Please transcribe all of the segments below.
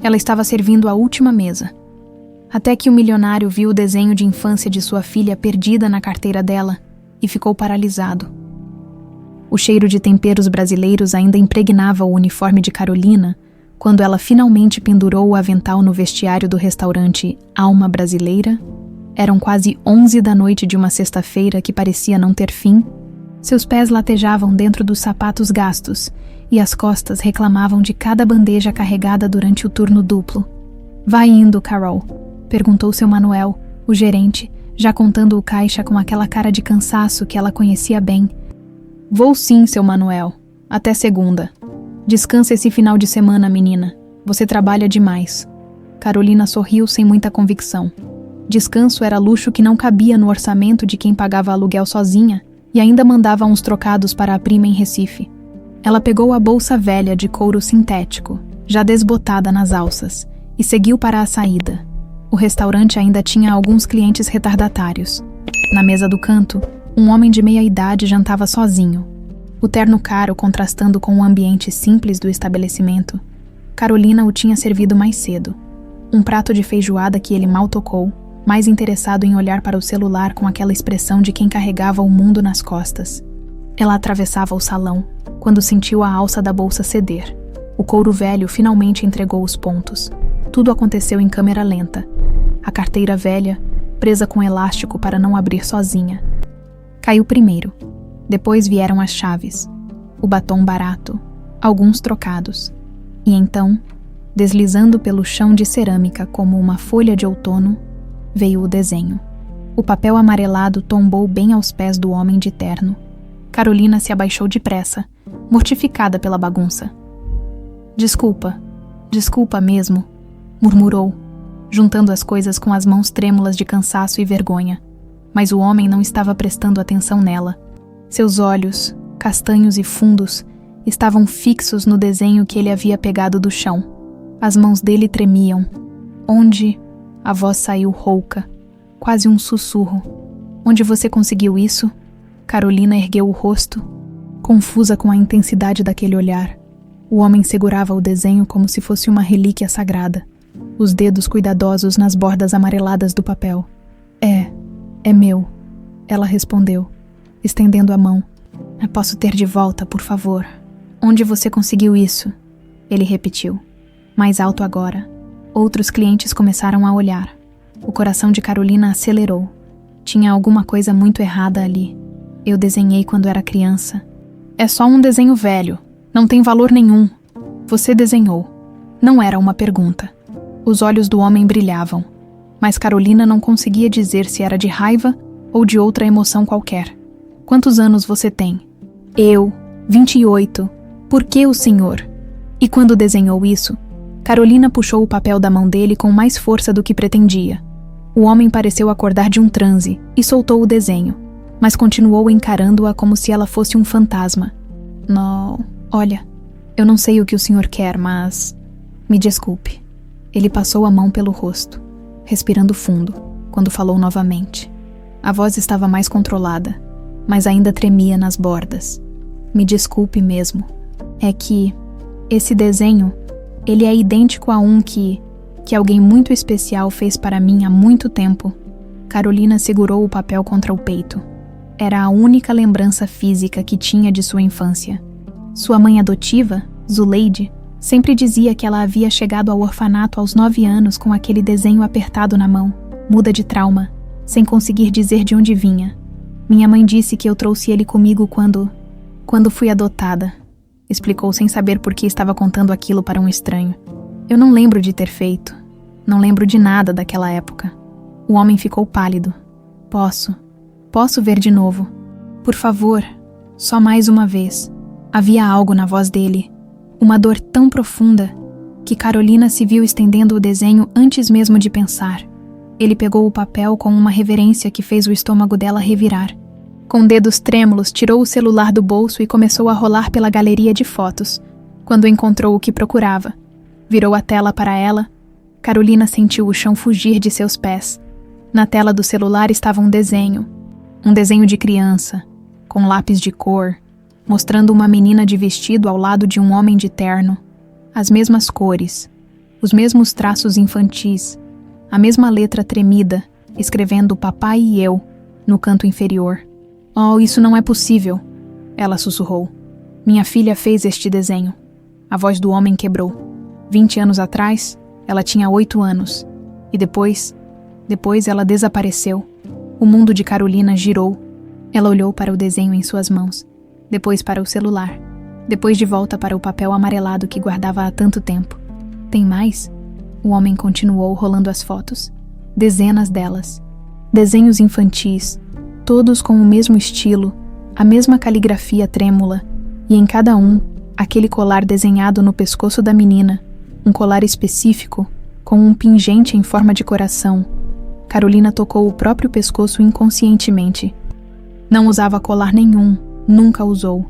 Ela estava servindo a última mesa. Até que o milionário viu o desenho de infância de sua filha perdida na carteira dela e ficou paralisado. O cheiro de temperos brasileiros ainda impregnava o uniforme de Carolina quando ela finalmente pendurou o avental no vestiário do restaurante Alma Brasileira. Eram quase 11 da noite de uma sexta-feira que parecia não ter fim. Seus pés latejavam dentro dos sapatos gastos e as costas reclamavam de cada bandeja carregada durante o turno duplo. "Vai indo, Carol?", perguntou seu Manuel, o gerente, já contando o caixa com aquela cara de cansaço que ela conhecia bem. "Vou sim, seu Manuel. Até segunda. Descansa esse final de semana, menina. Você trabalha demais." Carolina sorriu sem muita convicção. Descanso era luxo que não cabia no orçamento de quem pagava aluguel sozinha e ainda mandava uns trocados para a prima em Recife. Ela pegou a bolsa velha de couro sintético, já desbotada nas alças, e seguiu para a saída. O restaurante ainda tinha alguns clientes retardatários. Na mesa do canto, um homem de meia-idade jantava sozinho. O terno caro contrastando com o ambiente simples do estabelecimento. Carolina o tinha servido mais cedo. Um prato de feijoada que ele mal tocou, mais interessado em olhar para o celular com aquela expressão de quem carregava o mundo nas costas. Ela atravessava o salão, quando sentiu a alça da bolsa ceder. O couro velho finalmente entregou os pontos. Tudo aconteceu em câmera lenta. A carteira velha, presa com elástico para não abrir sozinha, caiu primeiro. Depois vieram as chaves, o batom barato, alguns trocados. E então, deslizando pelo chão de cerâmica como uma folha de outono, veio o desenho. O papel amarelado tombou bem aos pés do homem de terno. Carolina se abaixou depressa, mortificada pela bagunça. Desculpa mesmo", murmurou, juntando as coisas com as mãos trêmulas de cansaço e vergonha. Mas o homem não estava prestando atenção nela. Seus olhos, castanhos e fundos, estavam fixos no desenho que ele havia pegado do chão. As mãos dele tremiam. "Onde?" A voz saiu rouca, quase um sussurro. "Onde você conseguiu isso?" Carolina ergueu o rosto, confusa com a intensidade daquele olhar. O homem segurava o desenho como se fosse uma relíquia sagrada, os dedos cuidadosos nas bordas amareladas do papel. É meu", ela respondeu, estendendo a mão. "Eu posso ter de volta, por favor." "Onde você conseguiu isso?" Ele repetiu, mais alto agora. Outros clientes começaram a olhar. O coração de Carolina acelerou. Tinha alguma coisa muito errada ali. "Eu desenhei quando era criança." "É só um desenho velho. Não tem valor nenhum." "Você desenhou." Não era uma pergunta. Os olhos do homem brilhavam, mas Carolina não conseguia dizer se era de raiva ou de outra emoção qualquer. "Quantos anos você tem?" "Eu, 28. Por que o senhor?" "E quando desenhou isso?" Carolina puxou o papel da mão dele com mais força do que pretendia. O homem pareceu acordar de um transe e soltou o desenho, mas continuou encarando-a como se ela fosse um fantasma. "Não, olha, eu não sei o que o senhor quer, mas... me desculpe." Ele passou a mão pelo rosto, respirando fundo, quando falou novamente. A voz estava mais controlada, mas ainda tremia nas bordas. "Me desculpe mesmo. É que esse desenho, ele é idêntico a um que alguém muito especial fez para mim há muito tempo." Carolina segurou o papel contra o peito. Era a única lembrança física que tinha de sua infância. Sua mãe adotiva, Zuleide, sempre dizia que ela havia chegado ao orfanato aos 9 anos com aquele desenho apertado na mão, muda de trauma, sem conseguir dizer de onde vinha. "Minha mãe disse que eu trouxe ele comigo quando fui adotada", explicou sem saber por que estava contando aquilo para um estranho. "Eu não lembro de ter feito. Não lembro de nada daquela época." O homem ficou pálido. Posso ver de novo? Por favor, só mais uma vez." Havia algo na voz dele, uma dor tão profunda, que Carolina se viu estendendo o desenho antes mesmo de pensar. Ele pegou o papel com uma reverência que fez o estômago dela revirar. Com dedos trêmulos, tirou o celular do bolso e começou a rolar pela galeria de fotos. Quando encontrou o que procurava, virou a tela para ela. Carolina sentiu o chão fugir de seus pés. Na tela do celular estava um desenho de criança, com lápis de cor, mostrando uma menina de vestido ao lado de um homem de terno. As mesmas cores, Os mesmos traços infantis, a mesma letra tremida, escrevendo papai e eu no canto inferior. Oh, isso não é possível, ela sussurrou. Minha filha fez este desenho. A voz do homem quebrou. 20 anos atrás, ela tinha 8 anos. E depois ela desapareceu. O mundo de Carolina girou. Ela olhou para o desenho em suas mãos, depois para o celular, depois de volta para o papel amarelado que guardava há tanto tempo. Tem mais? O homem continuou rolando as fotos. Dezenas delas. Desenhos infantis, todos com o mesmo estilo, a mesma caligrafia trêmula, e em cada um, aquele colar desenhado no pescoço da menina, um colar específico, com um pingente em forma de coração. Carolina tocou o próprio pescoço inconscientemente. Não usava colar nenhum, nunca usou,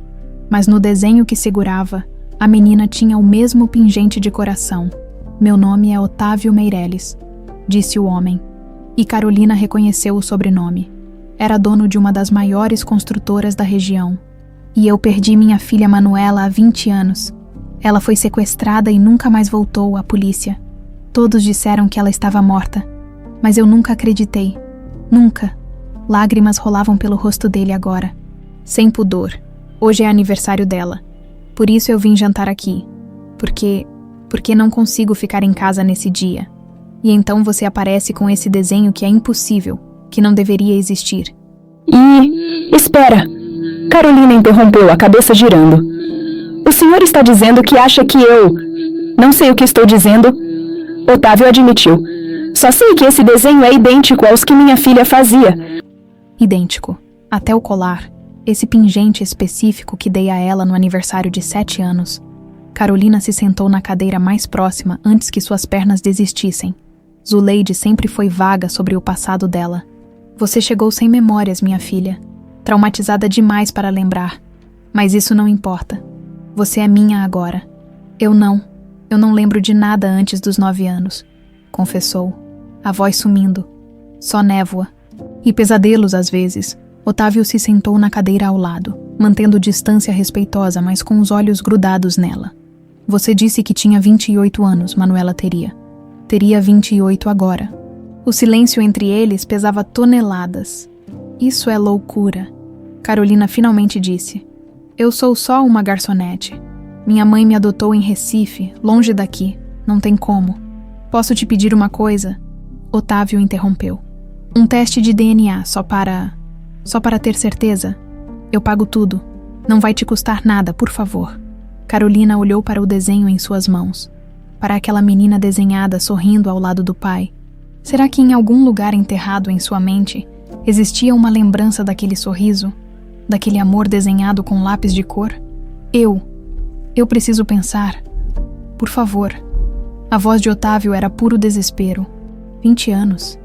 mas no desenho que segurava, a menina tinha o mesmo pingente de coração. Meu nome é Otávio Meireles, disse o homem, e Carolina reconheceu o sobrenome. Era dono de uma das maiores construtoras da região. E eu perdi minha filha Manuela há 20 anos. Ela foi sequestrada e nunca mais voltou à polícia. Todos disseram que ela estava morta, mas eu nunca acreditei. Nunca. Lágrimas rolavam pelo rosto dele agora. Sem pudor. Hoje é aniversário dela. Por isso eu vim jantar aqui. Porque não consigo ficar em casa nesse dia. E então você aparece com esse desenho que é impossível, que não deveria existir. Espera! Carolina interrompeu, a cabeça girando. O senhor está dizendo que acha que eu... Não sei o que estou dizendo. Otávio admitiu. Só sei que esse desenho é idêntico aos que minha filha fazia. Idêntico. Até o colar. Esse pingente específico que dei a ela no aniversário de 7 anos. Carolina se sentou na cadeira mais próxima antes que suas pernas desistissem. Zuleide sempre foi vaga sobre o passado dela. Você chegou sem memórias, minha filha. Traumatizada demais para lembrar. Mas isso não importa. Você é minha agora. Eu não lembro de nada antes dos 9 anos, confessou, a voz sumindo. Só névoa. E pesadelos às vezes. Otávio se sentou na cadeira ao lado, mantendo distância respeitosa, mas com os olhos grudados nela. Você disse que tinha 28 anos, Manuela teria. Teria 28 agora. O silêncio entre eles pesava toneladas. Isso é loucura. Carolina finalmente disse. Eu sou só uma garçonete. Minha mãe me adotou em Recife, longe daqui. Não tem como. Posso te pedir uma coisa? Otávio interrompeu. Um teste de DNA, só para ter certeza. Eu pago tudo. Não vai te custar nada, por favor. Carolina olhou para o desenho em suas mãos. Para aquela menina desenhada sorrindo ao lado do pai. Será que em algum lugar enterrado em sua mente existia uma lembrança daquele sorriso? Daquele amor desenhado com lápis de cor? Eu preciso pensar. Por favor. A voz de Otávio era puro desespero. 20 anos.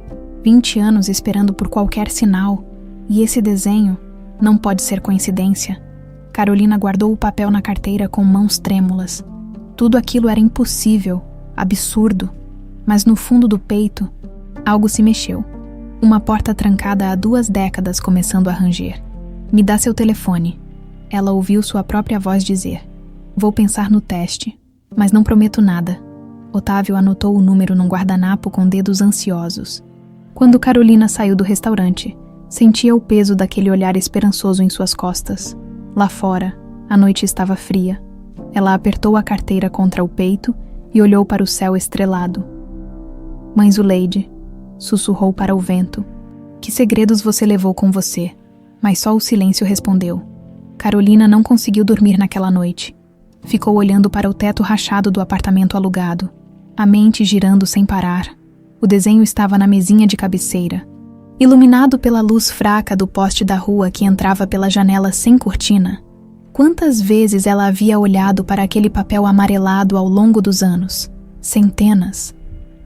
20 anos esperando por qualquer sinal. E esse desenho não pode ser coincidência. Carolina guardou o papel na carteira com mãos trêmulas. Tudo aquilo era impossível, absurdo. Mas no fundo do peito, algo se mexeu. Uma porta trancada há 2 décadas começando a ranger. Me dá seu telefone. Ela ouviu sua própria voz dizer. Vou pensar no teste, mas não prometo nada. Otávio anotou o número num guardanapo com dedos ansiosos. Quando Carolina saiu do restaurante, sentia o peso daquele olhar esperançoso em suas costas. Lá fora, a noite estava fria. Ela apertou a carteira contra o peito e olhou para o céu estrelado. Mãe Zuleide, sussurrou para o vento. Que segredos você levou com você? Mas só o silêncio respondeu. Carolina não conseguiu dormir naquela noite. Ficou olhando para o teto rachado do apartamento alugado, a mente girando sem parar. O desenho estava na mesinha de cabeceira. Iluminado pela luz fraca do poste da rua que entrava pela janela sem cortina, quantas vezes ela havia olhado para aquele papel amarelado ao longo dos anos? Centenas,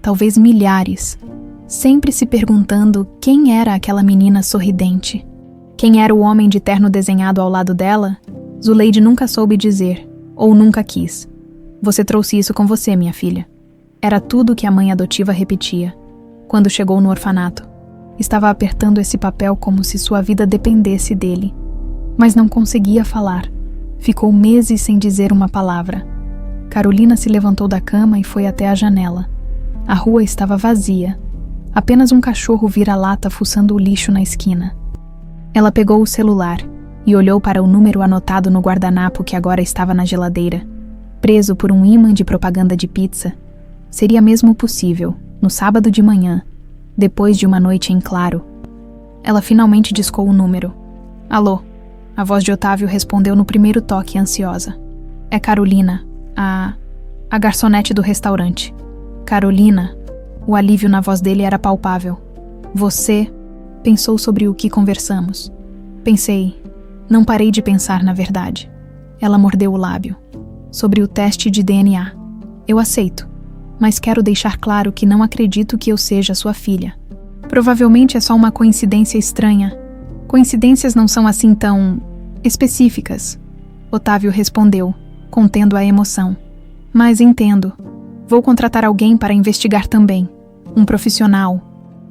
talvez milhares, sempre se perguntando quem era aquela menina sorridente. Quem era o homem de terno desenhado ao lado dela? Zuleide nunca soube dizer, ou nunca quis. Você trouxe isso com você, minha filha. Era tudo o que a mãe adotiva repetia. Quando chegou no orfanato, estava apertando esse papel como se sua vida dependesse dele. Mas não conseguia falar. Ficou meses sem dizer uma palavra. Carolina se levantou da cama e foi até a janela. A rua estava vazia. Apenas um cachorro vira-lata fuçando o lixo na esquina. Ela pegou o celular e olhou para o número anotado no guardanapo que agora estava na geladeira. Preso por um ímã de propaganda de pizza, seria mesmo possível, no sábado de manhã, depois de uma noite em claro. Ela finalmente discou o número. Alô? A voz de Otávio respondeu no primeiro toque, ansiosa. É Carolina, a garçonete do restaurante. Carolina. O alívio na voz dele era palpável. Você pensou sobre o que conversamos. Pensei. Não parei de pensar, na verdade. Ela mordeu o lábio. Sobre o teste de DNA. Eu aceito, mas quero deixar claro que não acredito que eu seja sua filha. Provavelmente é só uma coincidência estranha. Coincidências não são assim tão específicas. Otávio respondeu, contendo a emoção. Mas entendo. Vou contratar alguém para investigar também. Um profissional.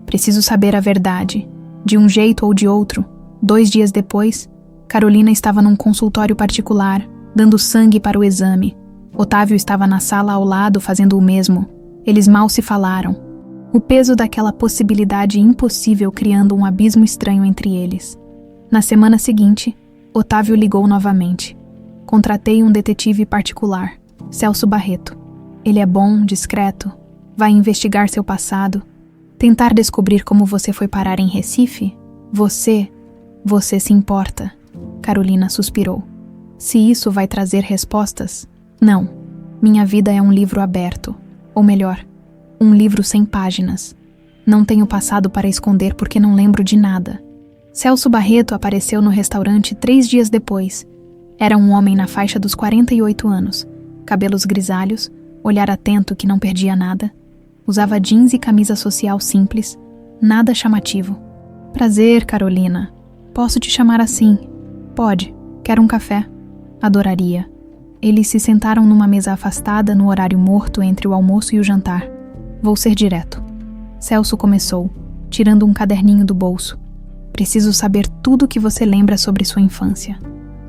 Preciso saber a verdade. De um jeito ou de outro. 2 dias depois, Carolina estava num consultório particular, dando sangue para o exame. Otávio estava na sala ao lado fazendo o mesmo. Eles mal se falaram. O peso daquela possibilidade impossível criando um abismo estranho entre eles. Na semana seguinte, Otávio ligou novamente. Contratei um detetive particular, Celso Barreto. Ele é bom, discreto, vai investigar seu passado, tentar descobrir como você foi parar em Recife? Você se importa. Carolina suspirou. Se isso vai trazer respostas? Não. Minha vida é um livro aberto. Ou melhor, um livro sem páginas. Não tenho passado para esconder porque não lembro de nada. Celso Barreto apareceu no restaurante 3 dias depois. Era um homem na faixa dos 48 anos. Cabelos grisalhos, olhar atento que não perdia nada. Usava jeans e camisa social simples. Nada chamativo. Prazer, Carolina. Posso te chamar assim? Pode. Quer um café? Adoraria. Eles se sentaram numa mesa afastada no horário morto entre o almoço e o jantar. Vou ser direto. Celso começou, tirando um caderninho do bolso. Preciso saber tudo o que você lembra sobre sua infância.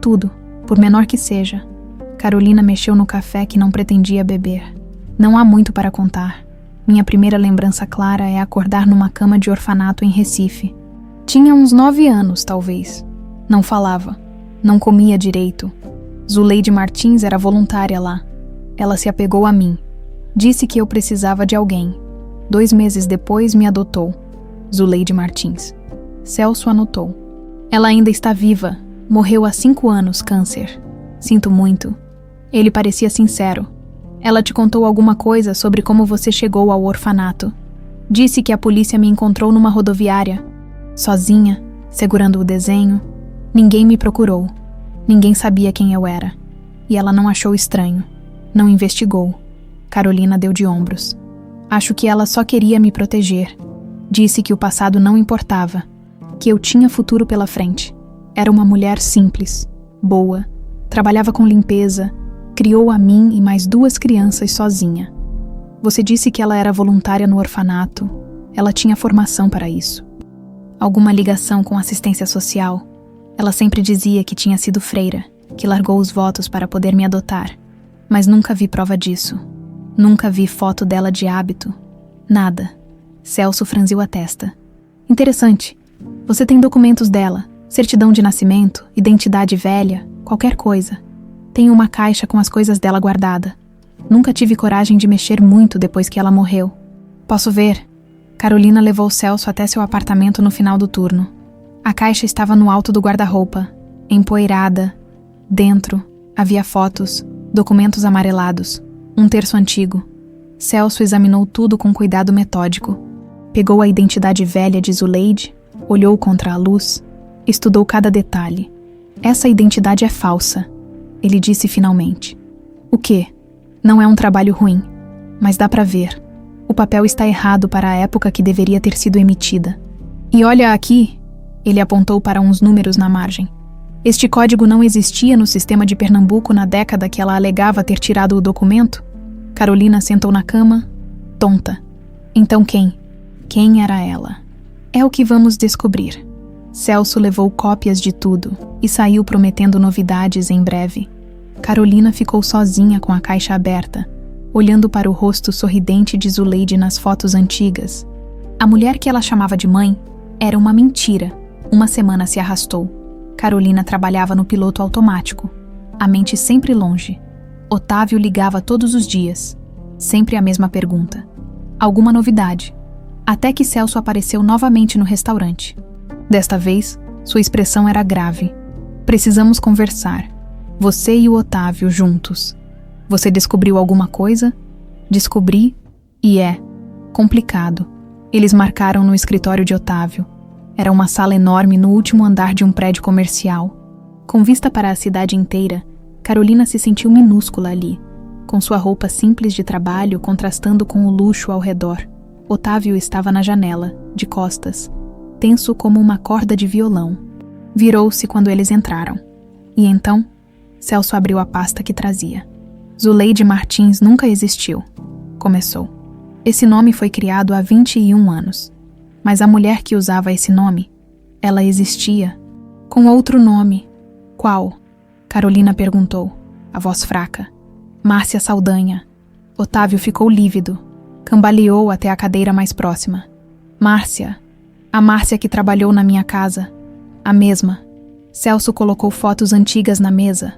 Tudo, por menor que seja. Carolina mexeu no café que não pretendia beber. Não há muito para contar. Minha primeira lembrança clara é acordar numa cama de orfanato em Recife. Tinha uns 9 anos, talvez. Não falava. Não comia direito. Zuleide Martins era voluntária lá. Ela se apegou a mim. Disse que eu precisava de alguém. 2 meses depois me adotou. Zuleide Martins. Celso anotou. Ela ainda está viva. Morreu há 5 anos, câncer. Sinto muito. Ele parecia sincero. Ela te contou alguma coisa sobre como você chegou ao orfanato. Disse que a polícia me encontrou numa rodoviária. Sozinha, segurando o desenho. Ninguém me procurou. Ninguém sabia quem eu era. E ela não achou estranho. Não investigou. Carolina deu de ombros. Acho que ela só queria me proteger. Disse que o passado não importava. Que eu tinha futuro pela frente. Era uma mulher simples, boa. Trabalhava com limpeza. Criou a mim e mais 2 crianças sozinha. Você disse que ela era voluntária no orfanato. Ela tinha formação para isso. Alguma ligação com assistência social. Ela sempre dizia que tinha sido freira, que largou os votos para poder me adotar. Mas nunca vi prova disso. Nunca vi foto dela de hábito. Nada. Celso franziu a testa. Interessante. Você tem documentos dela, certidão de nascimento, identidade velha, qualquer coisa. Tenho uma caixa com as coisas dela guardada. Nunca tive coragem de mexer muito depois que ela morreu. Posso ver? Carolina levou Celso até seu apartamento no final do turno. A caixa estava no alto do guarda-roupa, empoeirada. Dentro, havia fotos, documentos amarelados, um terço antigo. Celso examinou tudo com cuidado metódico. Pegou a identidade velha de Zuleide, olhou contra a luz, estudou cada detalhe. Essa identidade é falsa, ele disse finalmente. O quê? Não é um trabalho ruim, mas dá pra ver. O papel está errado para a época que deveria ter sido emitida. E olha aqui, ele apontou para uns números na margem. Este código não existia no sistema de Pernambuco na década que ela alegava ter tirado o documento? Carolina sentou na cama, tonta. Então quem? Quem era ela? É o que vamos descobrir. Celso levou cópias de tudo e saiu prometendo novidades em breve. Carolina ficou sozinha com a caixa aberta, olhando para o rosto sorridente de Zuleide nas fotos antigas. A mulher que ela chamava de mãe era uma mentira. Uma semana se arrastou. Carolina trabalhava no piloto automático, a mente sempre longe. Otávio ligava todos os dias, sempre a mesma pergunta. Alguma novidade? Até que Celso apareceu novamente no restaurante. Desta vez, sua expressão era grave. Precisamos conversar. Você e o Otávio juntos. Você descobriu alguma coisa? Descobri, e é complicado. Eles marcaram no escritório de Otávio. Era uma sala enorme no último andar de um prédio comercial. Com vista para a cidade inteira, Carolina se sentiu minúscula ali, com sua roupa simples de trabalho contrastando com o luxo ao redor. Otávio estava na janela, de costas, tenso como uma corda de violão. Virou-se quando eles entraram. E então, Celso abriu a pasta que trazia. Zuleide Martins nunca existiu, começou. Esse nome foi criado há 21 anos. Mas a mulher que usava esse nome, ela existia, com outro nome. Qual? Carolina perguntou, a voz fraca. Márcia Saldanha. Otávio ficou lívido, cambaleou até a cadeira mais próxima. Márcia. A Márcia que trabalhou na minha casa. A mesma. Celso colocou fotos antigas na mesa.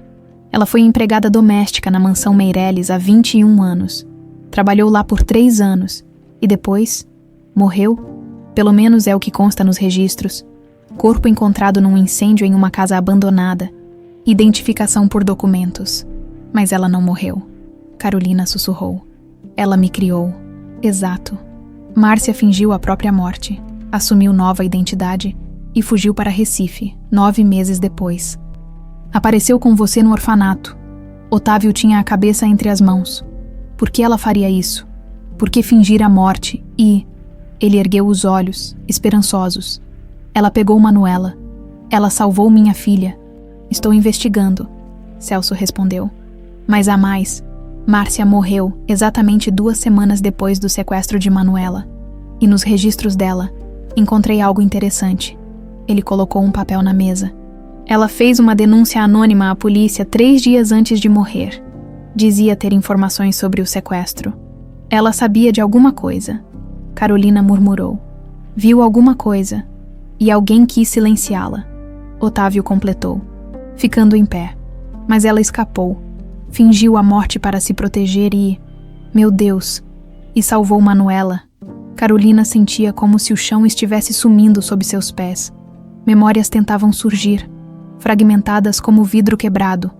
Ela foi empregada doméstica na mansão Meireles há 21 anos. Trabalhou lá por 3 anos. E depois, morreu. Pelo menos é o que consta nos registros. Corpo encontrado num incêndio em uma casa abandonada. Identificação por documentos. Mas ela não morreu. Carolina sussurrou. Ela me criou. Exato. Márcia fingiu a própria morte. Assumiu nova identidade e fugiu para Recife, 9 meses depois. Apareceu com você no orfanato. Otávio tinha a cabeça entre as mãos. Por que ela faria isso? Por que fingir a morte e... Ele ergueu os olhos, esperançosos. Ela pegou Manuela. Ela salvou minha filha. Estou investigando, Celso respondeu. Mas há mais. Márcia morreu exatamente 2 semanas depois do sequestro de Manuela. E nos registros dela, encontrei algo interessante. Ele colocou um papel na mesa. Ela fez uma denúncia anônima à polícia 3 dias antes de morrer. Dizia ter informações sobre o sequestro. Ela sabia de alguma coisa. Carolina murmurou. Viu alguma coisa. E alguém quis silenciá-la. Otávio completou, ficando em pé. Mas ela escapou. Fingiu a morte para se proteger e... Meu Deus! E salvou Manuela. Carolina sentia como se o chão estivesse sumindo sob seus pés. Memórias tentavam surgir, fragmentadas como vidro quebrado.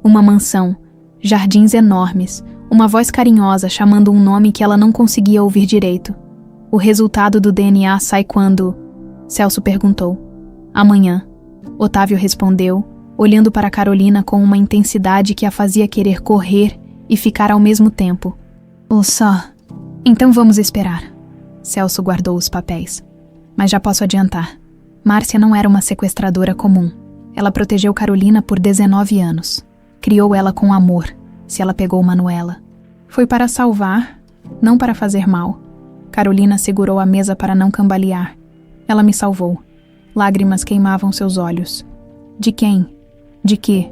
Uma mansão, jardins enormes, uma voz carinhosa chamando um nome que ela não conseguia ouvir direito. O resultado do DNA sai quando... Celso perguntou. Amanhã. Otávio respondeu, olhando para Carolina com uma intensidade que a fazia querer correr e ficar ao mesmo tempo. Só. Então vamos esperar. Celso guardou os papéis. Mas já posso adiantar. Márcia não era uma sequestradora comum. Ela protegeu Carolina por 19 anos. Criou ela com amor, se ela pegou Manuela. Foi para salvar, não para fazer mal. Carolina segurou a mesa para não cambalear. Ela me salvou. Lágrimas queimavam seus olhos. De quem? De que?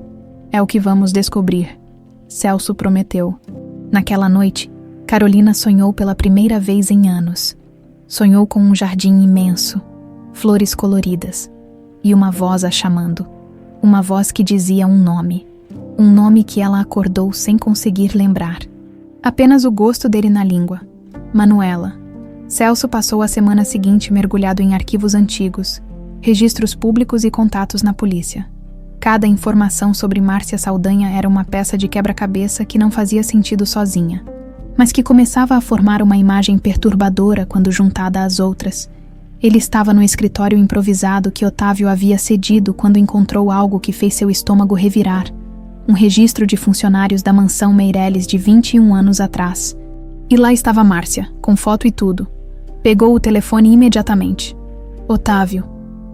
É o que vamos descobrir. Celso prometeu. Naquela noite, Carolina sonhou pela primeira vez em anos. Sonhou com um jardim imenso, flores coloridas, e uma voz a chamando. Uma voz que dizia um nome que ela acordou sem conseguir lembrar. Apenas o gosto dele na língua. Manuela. Celso passou a semana seguinte mergulhado em arquivos antigos, registros públicos e contatos na polícia. Cada informação sobre Márcia Saldanha era uma peça de quebra-cabeça que não fazia sentido sozinha, mas que começava a formar uma imagem perturbadora quando juntada às outras. Ele estava no escritório improvisado que Otávio havia cedido quando encontrou algo que fez seu estômago revirar. Um registro de funcionários da mansão Meireles de 21 anos atrás. E lá estava Márcia, com foto e tudo. Pegou o telefone imediatamente. Otávio,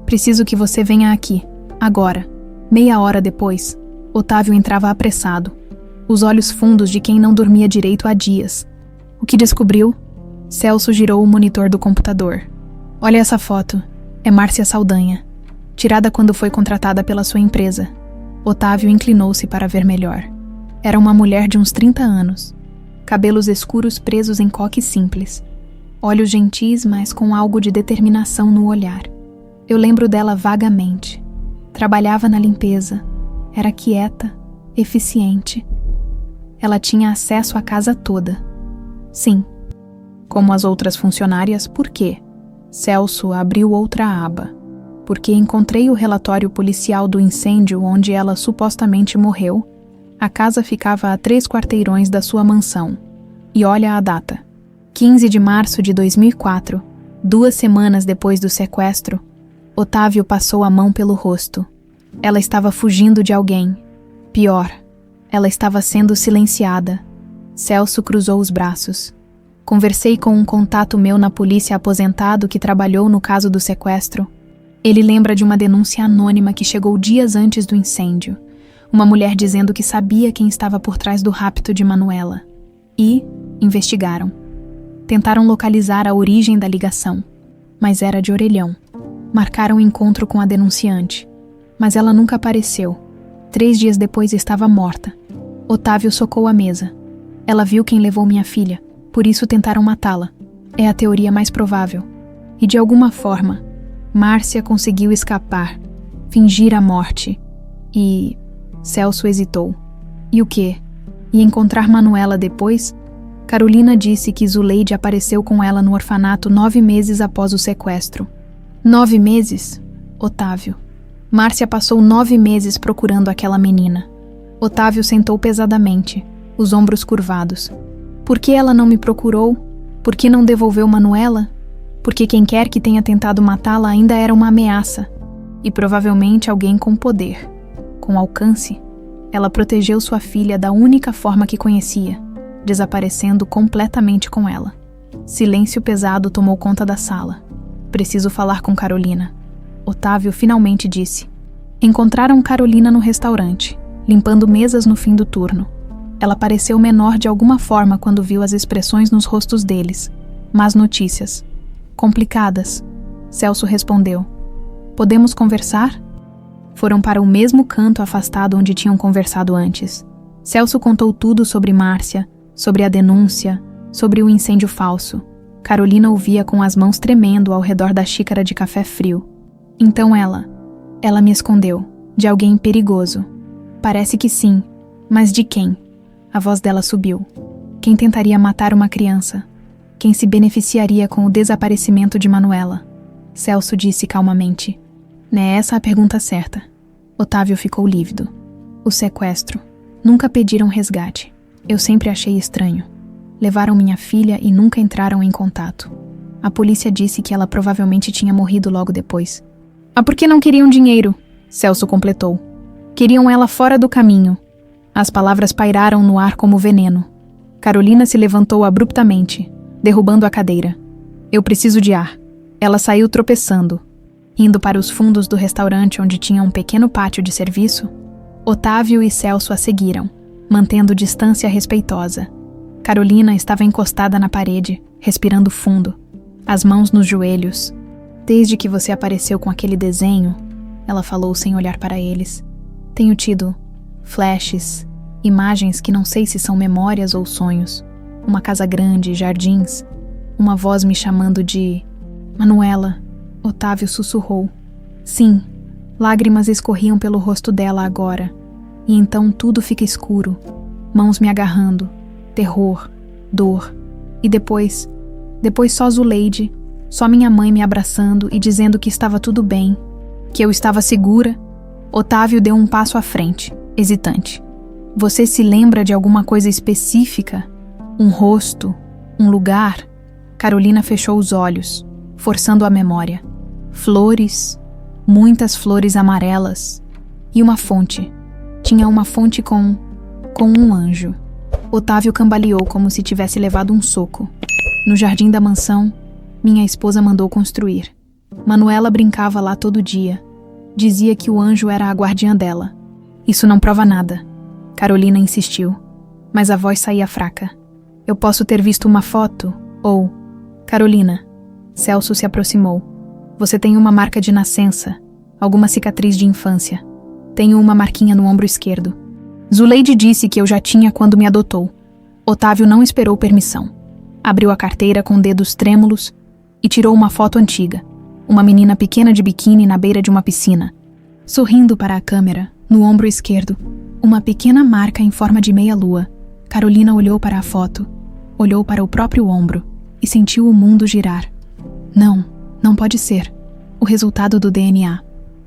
preciso que você venha aqui, agora. Meia hora depois, Otávio entrava apressado, os olhos fundos de quem não dormia direito há dias. O que descobriu? Celso girou o monitor do computador. Olha essa foto. É Márcia Saldanha, tirada quando foi contratada pela sua empresa. Otávio inclinou-se para ver melhor. Era uma mulher de uns 30 anos, cabelos escuros presos em coque simples, olhos gentis, mas com algo de determinação no olhar. Eu lembro dela vagamente. Trabalhava na limpeza, era quieta, eficiente. Ela tinha acesso à casa toda. Sim, como as outras funcionárias, por quê? Celso abriu outra aba. Porque encontrei o relatório policial do incêndio onde ela supostamente morreu. A casa ficava a 3 quarteirões da sua mansão. E olha a data. 15 de março de 2004, 2 semanas depois do sequestro, Otávio passou a mão pelo rosto. Ela estava fugindo de alguém. Pior, ela estava sendo silenciada. Celso cruzou os braços. Conversei com um contato meu na polícia aposentado que trabalhou no caso do sequestro. Ele lembra de uma denúncia anônima que chegou dias antes do incêndio. Uma mulher dizendo que sabia quem estava por trás do rapto de Manuela. E investigaram. Tentaram localizar a origem da ligação, mas era de orelhão. Marcaram um encontro com a denunciante, mas ela nunca apareceu. 3 dias depois estava morta. Otávio socou a mesa. Ela viu quem levou minha filha, por isso tentaram matá-la. É a teoria mais provável. E de alguma forma, Márcia conseguiu escapar, fingir a morte. E Celso hesitou. E o quê? E encontrar Manuela depois? Carolina disse que Zuleide apareceu com ela no orfanato 9 meses após o sequestro. 9 meses? Otávio. Márcia passou 9 meses procurando aquela menina. Otávio sentou pesadamente, os ombros curvados. Por que ela não me procurou? Por que não devolveu Manuela? Porque quem quer que tenha tentado matá-la ainda era uma ameaça. E provavelmente alguém com poder, com alcance. Ela protegeu sua filha da única forma que conhecia, desaparecendo completamente com ela. Silêncio pesado tomou conta da sala. Preciso falar com Carolina. Otávio finalmente disse. Encontraram Carolina no restaurante, limpando mesas no fim do turno. Ela pareceu menor de alguma forma quando viu as expressões nos rostos deles. Más notícias. Complicadas. Celso respondeu. Podemos conversar? Foram para o mesmo canto afastado onde tinham conversado antes. Celso contou tudo sobre Márcia, sobre a denúncia, sobre o incêndio falso. Carolina ouvia com as mãos tremendo ao redor da xícara de café frio. Então ela me escondeu, de alguém perigoso. Parece que sim, mas de quem? A voz dela subiu. Quem tentaria matar uma criança? Quem se beneficiaria com o desaparecimento de Manuela? Celso disse calmamente. Não é essa a pergunta certa. Otávio ficou lívido. O sequestro. Nunca pediram resgate. Eu sempre achei estranho. Levaram minha filha e nunca entraram em contato. A polícia disse que ela provavelmente tinha morrido logo depois. Ah, por que não queriam dinheiro? Celso completou. Queriam ela fora do caminho. As palavras pairaram no ar como veneno. Carolina se levantou abruptamente, derrubando a cadeira. Eu preciso de ar. Ela saiu tropeçando. Indo para os fundos do restaurante onde tinha um pequeno pátio de serviço, Otávio e Celso a seguiram, mantendo distância respeitosa. Carolina estava encostada na parede, respirando fundo, as mãos nos joelhos. Desde que você apareceu com aquele desenho, ela falou sem olhar para eles, tenho tido flashes, imagens que não sei se são memórias ou sonhos. Uma casa grande, jardins, uma voz me chamando de Manuela. Otávio sussurrou. Sim, lágrimas escorriam pelo rosto dela agora. E então tudo fica escuro. Mãos me agarrando. Terror, dor. E depois só Zuleide, só minha mãe me abraçando e dizendo que estava tudo bem, que eu estava segura. Otávio deu um passo à frente, hesitante. Você se lembra de alguma coisa específica? Um rosto? Um lugar? Carolina fechou os olhos, forçando a memória. Flores, muitas flores amarelas. E uma fonte. Tinha uma fonte com um anjo. Otávio cambaleou como se tivesse levado um soco. No jardim da mansão, minha esposa mandou construir. Manuela brincava lá todo dia. Dizia que o anjo era a guardiã dela. Isso não prova nada. Carolina insistiu, mas a voz saía fraca. Eu posso ter visto uma foto, ou... Carolina. Celso se aproximou. Você tem uma marca de nascença, alguma cicatriz de infância. Tenho uma marquinha no ombro esquerdo. Zuleide disse que eu já tinha quando me adotou. Otávio não esperou permissão. Abriu a carteira com dedos trêmulos e tirou uma foto antiga. Uma menina pequena de biquíni na beira de uma piscina. Sorrindo para a câmera, no ombro esquerdo, uma pequena marca em forma de meia-lua. Carolina olhou para a foto, olhou para o próprio ombro e sentiu o mundo girar. Não pode ser. O resultado do DNA.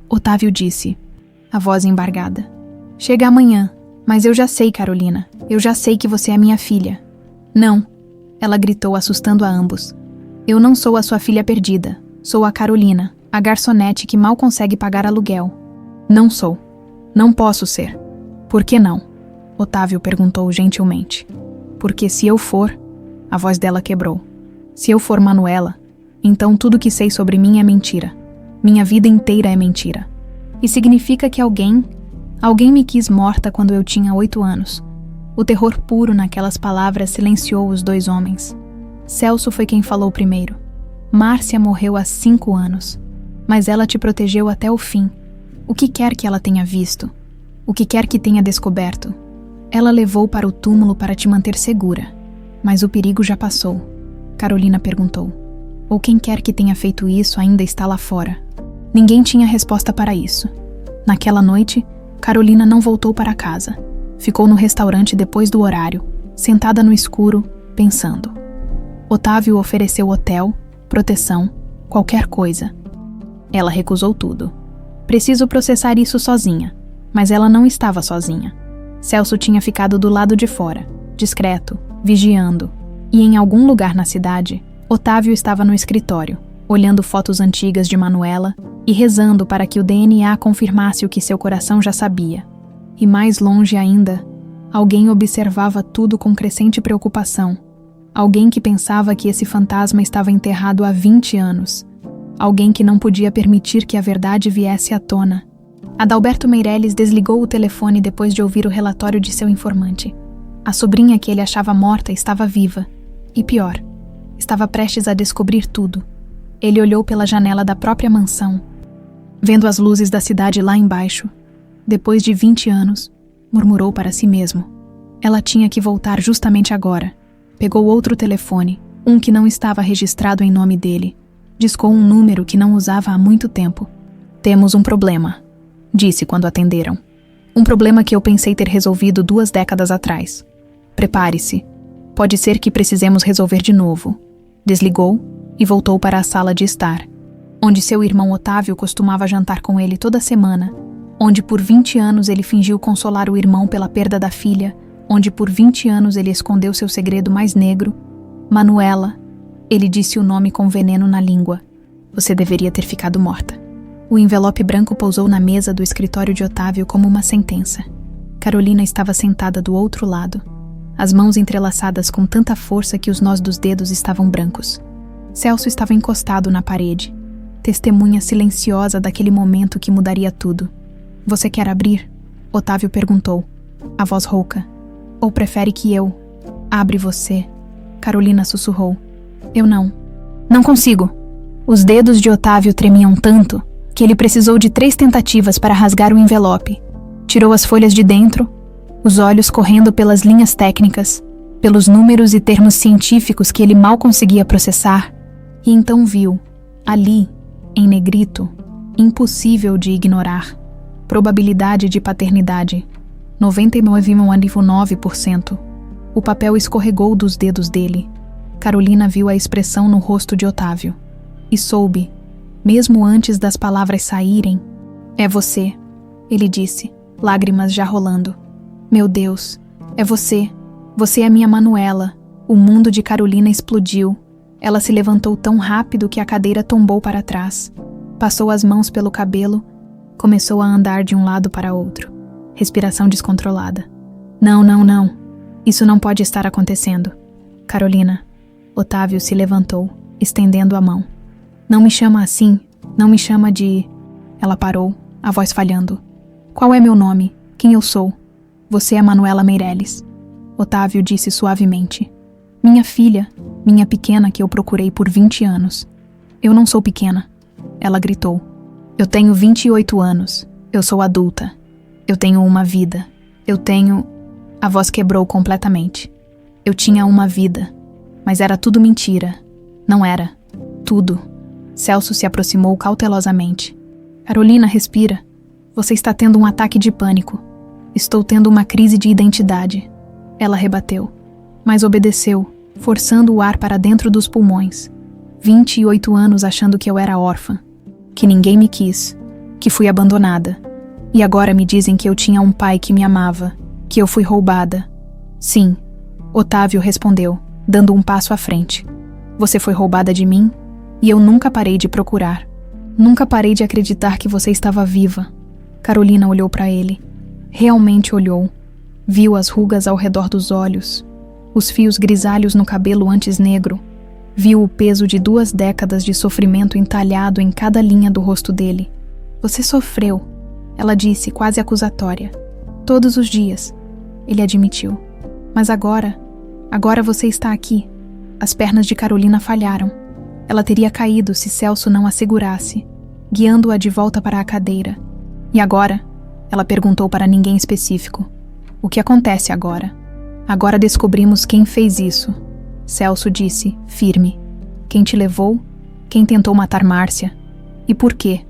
Otávio disse, a voz embargada. Chega amanhã, mas eu já sei, Carolina. Eu já sei que você é minha filha. Não, ela gritou, assustando a ambos. Eu não sou a sua filha perdida. Sou a Carolina, a garçonete que mal consegue pagar aluguel. Não sou. Não posso ser. Por que não? Otávio perguntou gentilmente. Porque se eu for... A voz dela quebrou. Se eu for Manuela, então tudo que sei sobre mim é mentira. Minha vida inteira é mentira. E significa que alguém me quis morta quando eu tinha 8 anos. O terror puro naquelas palavras silenciou os dois homens. Celso foi quem falou primeiro. Márcia morreu há 5 anos. Mas ela te protegeu até o fim. O que quer que ela tenha visto? O que quer que tenha descoberto? Ela levou para o túmulo para te manter segura. Mas o perigo já passou. Carolina perguntou. Ou quem quer que tenha feito isso ainda está lá fora? Ninguém tinha resposta para isso. Naquela noite, Carolina não voltou para casa. Ficou no restaurante depois do horário, sentada no escuro, pensando. Otávio ofereceu hotel, proteção, qualquer coisa. Ela recusou tudo. Preciso processar isso sozinha. Mas ela não estava sozinha. Celso tinha ficado do lado de fora, discreto, vigiando. E em algum lugar na cidade, Otávio estava no escritório, olhando fotos antigas de Manuela e rezando para que o DNA confirmasse o que seu coração já sabia. E mais longe ainda, alguém observava tudo com crescente preocupação. Alguém que pensava que esse fantasma estava enterrado há 20 anos. Alguém que não podia permitir que a verdade viesse à tona. Adalberto Meirelles desligou o telefone depois de ouvir o relatório de seu informante. A sobrinha que ele achava morta estava viva. E pior, estava prestes a descobrir tudo. Ele olhou pela janela da própria mansão, vendo as luzes da cidade lá embaixo. Depois de 20 anos, murmurou para si mesmo. Ela tinha que voltar justamente agora. Pegou outro telefone, um que não estava registrado em nome dele. Discou um número que não usava há muito tempo. Temos um problema, disse quando atenderam. Um problema que eu pensei ter resolvido 2 décadas atrás. Prepare-se. Pode ser que precisemos resolver de novo. Desligou e voltou para a sala de estar, onde seu irmão Otávio costumava jantar com ele toda semana, onde por 20 anos ele fingiu consolar o irmão pela perda da filha, onde por 20 anos ele escondeu seu segredo mais negro. Manuela, ele disse o nome com veneno na língua. Você deveria ter ficado morta. O envelope branco pousou na mesa do escritório de Otávio como uma sentença. Carolina estava sentada do outro lado, as mãos entrelaçadas com tanta força que os nós dos dedos estavam brancos. Celso estava encostado na parede, testemunha silenciosa daquele momento que mudaria tudo. Você quer abrir? Otávio perguntou, a voz rouca. Ou prefere que eu? Abre você. Carolina sussurrou. Eu não. Não consigo. Os dedos de Otávio tremiam tanto que ele precisou de 3 tentativas para rasgar o envelope. Tirou as folhas de dentro, os olhos correndo pelas linhas técnicas, pelos números e termos científicos que ele mal conseguia processar, e então viu, ali, em negrito, impossível de ignorar, probabilidade de paternidade, 99,9%. O papel escorregou dos dedos dele. Carolina viu a expressão no rosto de Otávio, e soube, mesmo antes das palavras saírem, é você, ele disse, lágrimas já rolando. Meu Deus, é você. Você é minha Manuela. O mundo de Carolina explodiu. Ela se levantou tão rápido que a cadeira tombou para trás. Passou as mãos pelo cabelo. Começou a andar de um lado para outro. Respiração descontrolada. Não. Isso não pode estar acontecendo. Carolina. Otávio se levantou, estendendo a mão. Não me chama assim. Não me chama de... Ela parou, a voz falhando. Qual é meu nome? Quem eu sou? Você é Manuela Meirelles. Otávio disse suavemente. Minha filha, minha pequena que eu procurei por 20 anos. Eu não sou pequena. Ela gritou. Eu tenho 28 anos. Eu sou adulta. Eu tenho uma vida. A voz quebrou completamente. Eu tinha uma vida, mas era tudo mentira. Não era. Tudo. Celso se aproximou cautelosamente. Carolina, respira. Você está tendo um ataque de pânico. Estou tendo uma crise de identidade. Ela rebateu, mas obedeceu, forçando o ar para dentro dos pulmões. 28 anos achando que eu era órfã, que ninguém me quis, que fui abandonada. E agora me dizem que eu tinha um pai que me amava, que eu fui roubada. Sim, Otávio respondeu, dando um passo à frente. Você foi roubada de mim e eu nunca parei de procurar. Nunca parei de acreditar que você estava viva. Carolina olhou para ele. Realmente olhou. Viu as rugas ao redor dos olhos, os fios grisalhos no cabelo antes negro. Viu o peso de 2 décadas de sofrimento entalhado em cada linha do rosto dele. Você sofreu, ela disse, quase acusatória. Todos os dias, ele admitiu. Mas agora você está aqui. As pernas de Carolina falharam. Ela teria caído se Celso não a segurasse, guiando-a de volta para a cadeira. E agora? Ela perguntou para ninguém específico. O que acontece agora? Agora descobrimos quem fez isso. Celso disse, firme. Quem te levou? Quem tentou matar Márcia? E por quê?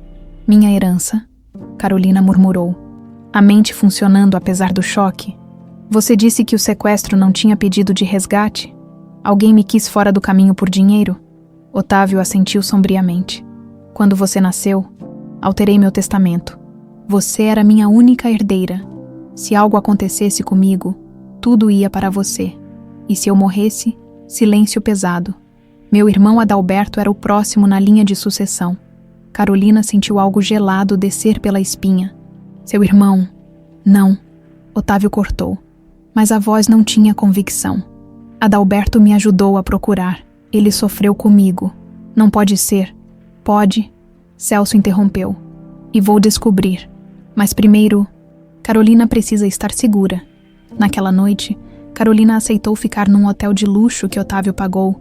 Minha herança. Carolina murmurou. A mente funcionando apesar do choque. Você disse que o sequestro não tinha pedido de resgate? Alguém me quis fora do caminho por dinheiro? Otávio assentiu sombriamente. Quando você nasceu, alterei meu testamento. Você era minha única herdeira. Se algo acontecesse comigo, tudo ia para você. E se eu morresse, silêncio pesado. Meu irmão Adalberto era o próximo na linha de sucessão. Carolina sentiu algo gelado descer pela espinha. Seu irmão? Não. Otávio cortou. Mas a voz não tinha convicção. Adalberto me ajudou a procurar. Ele sofreu comigo. Não pode ser. Pode. Celso interrompeu. E vou descobrir. Mas primeiro, Carolina precisa estar segura. Naquela noite, Carolina aceitou ficar num hotel de luxo que Otávio pagou.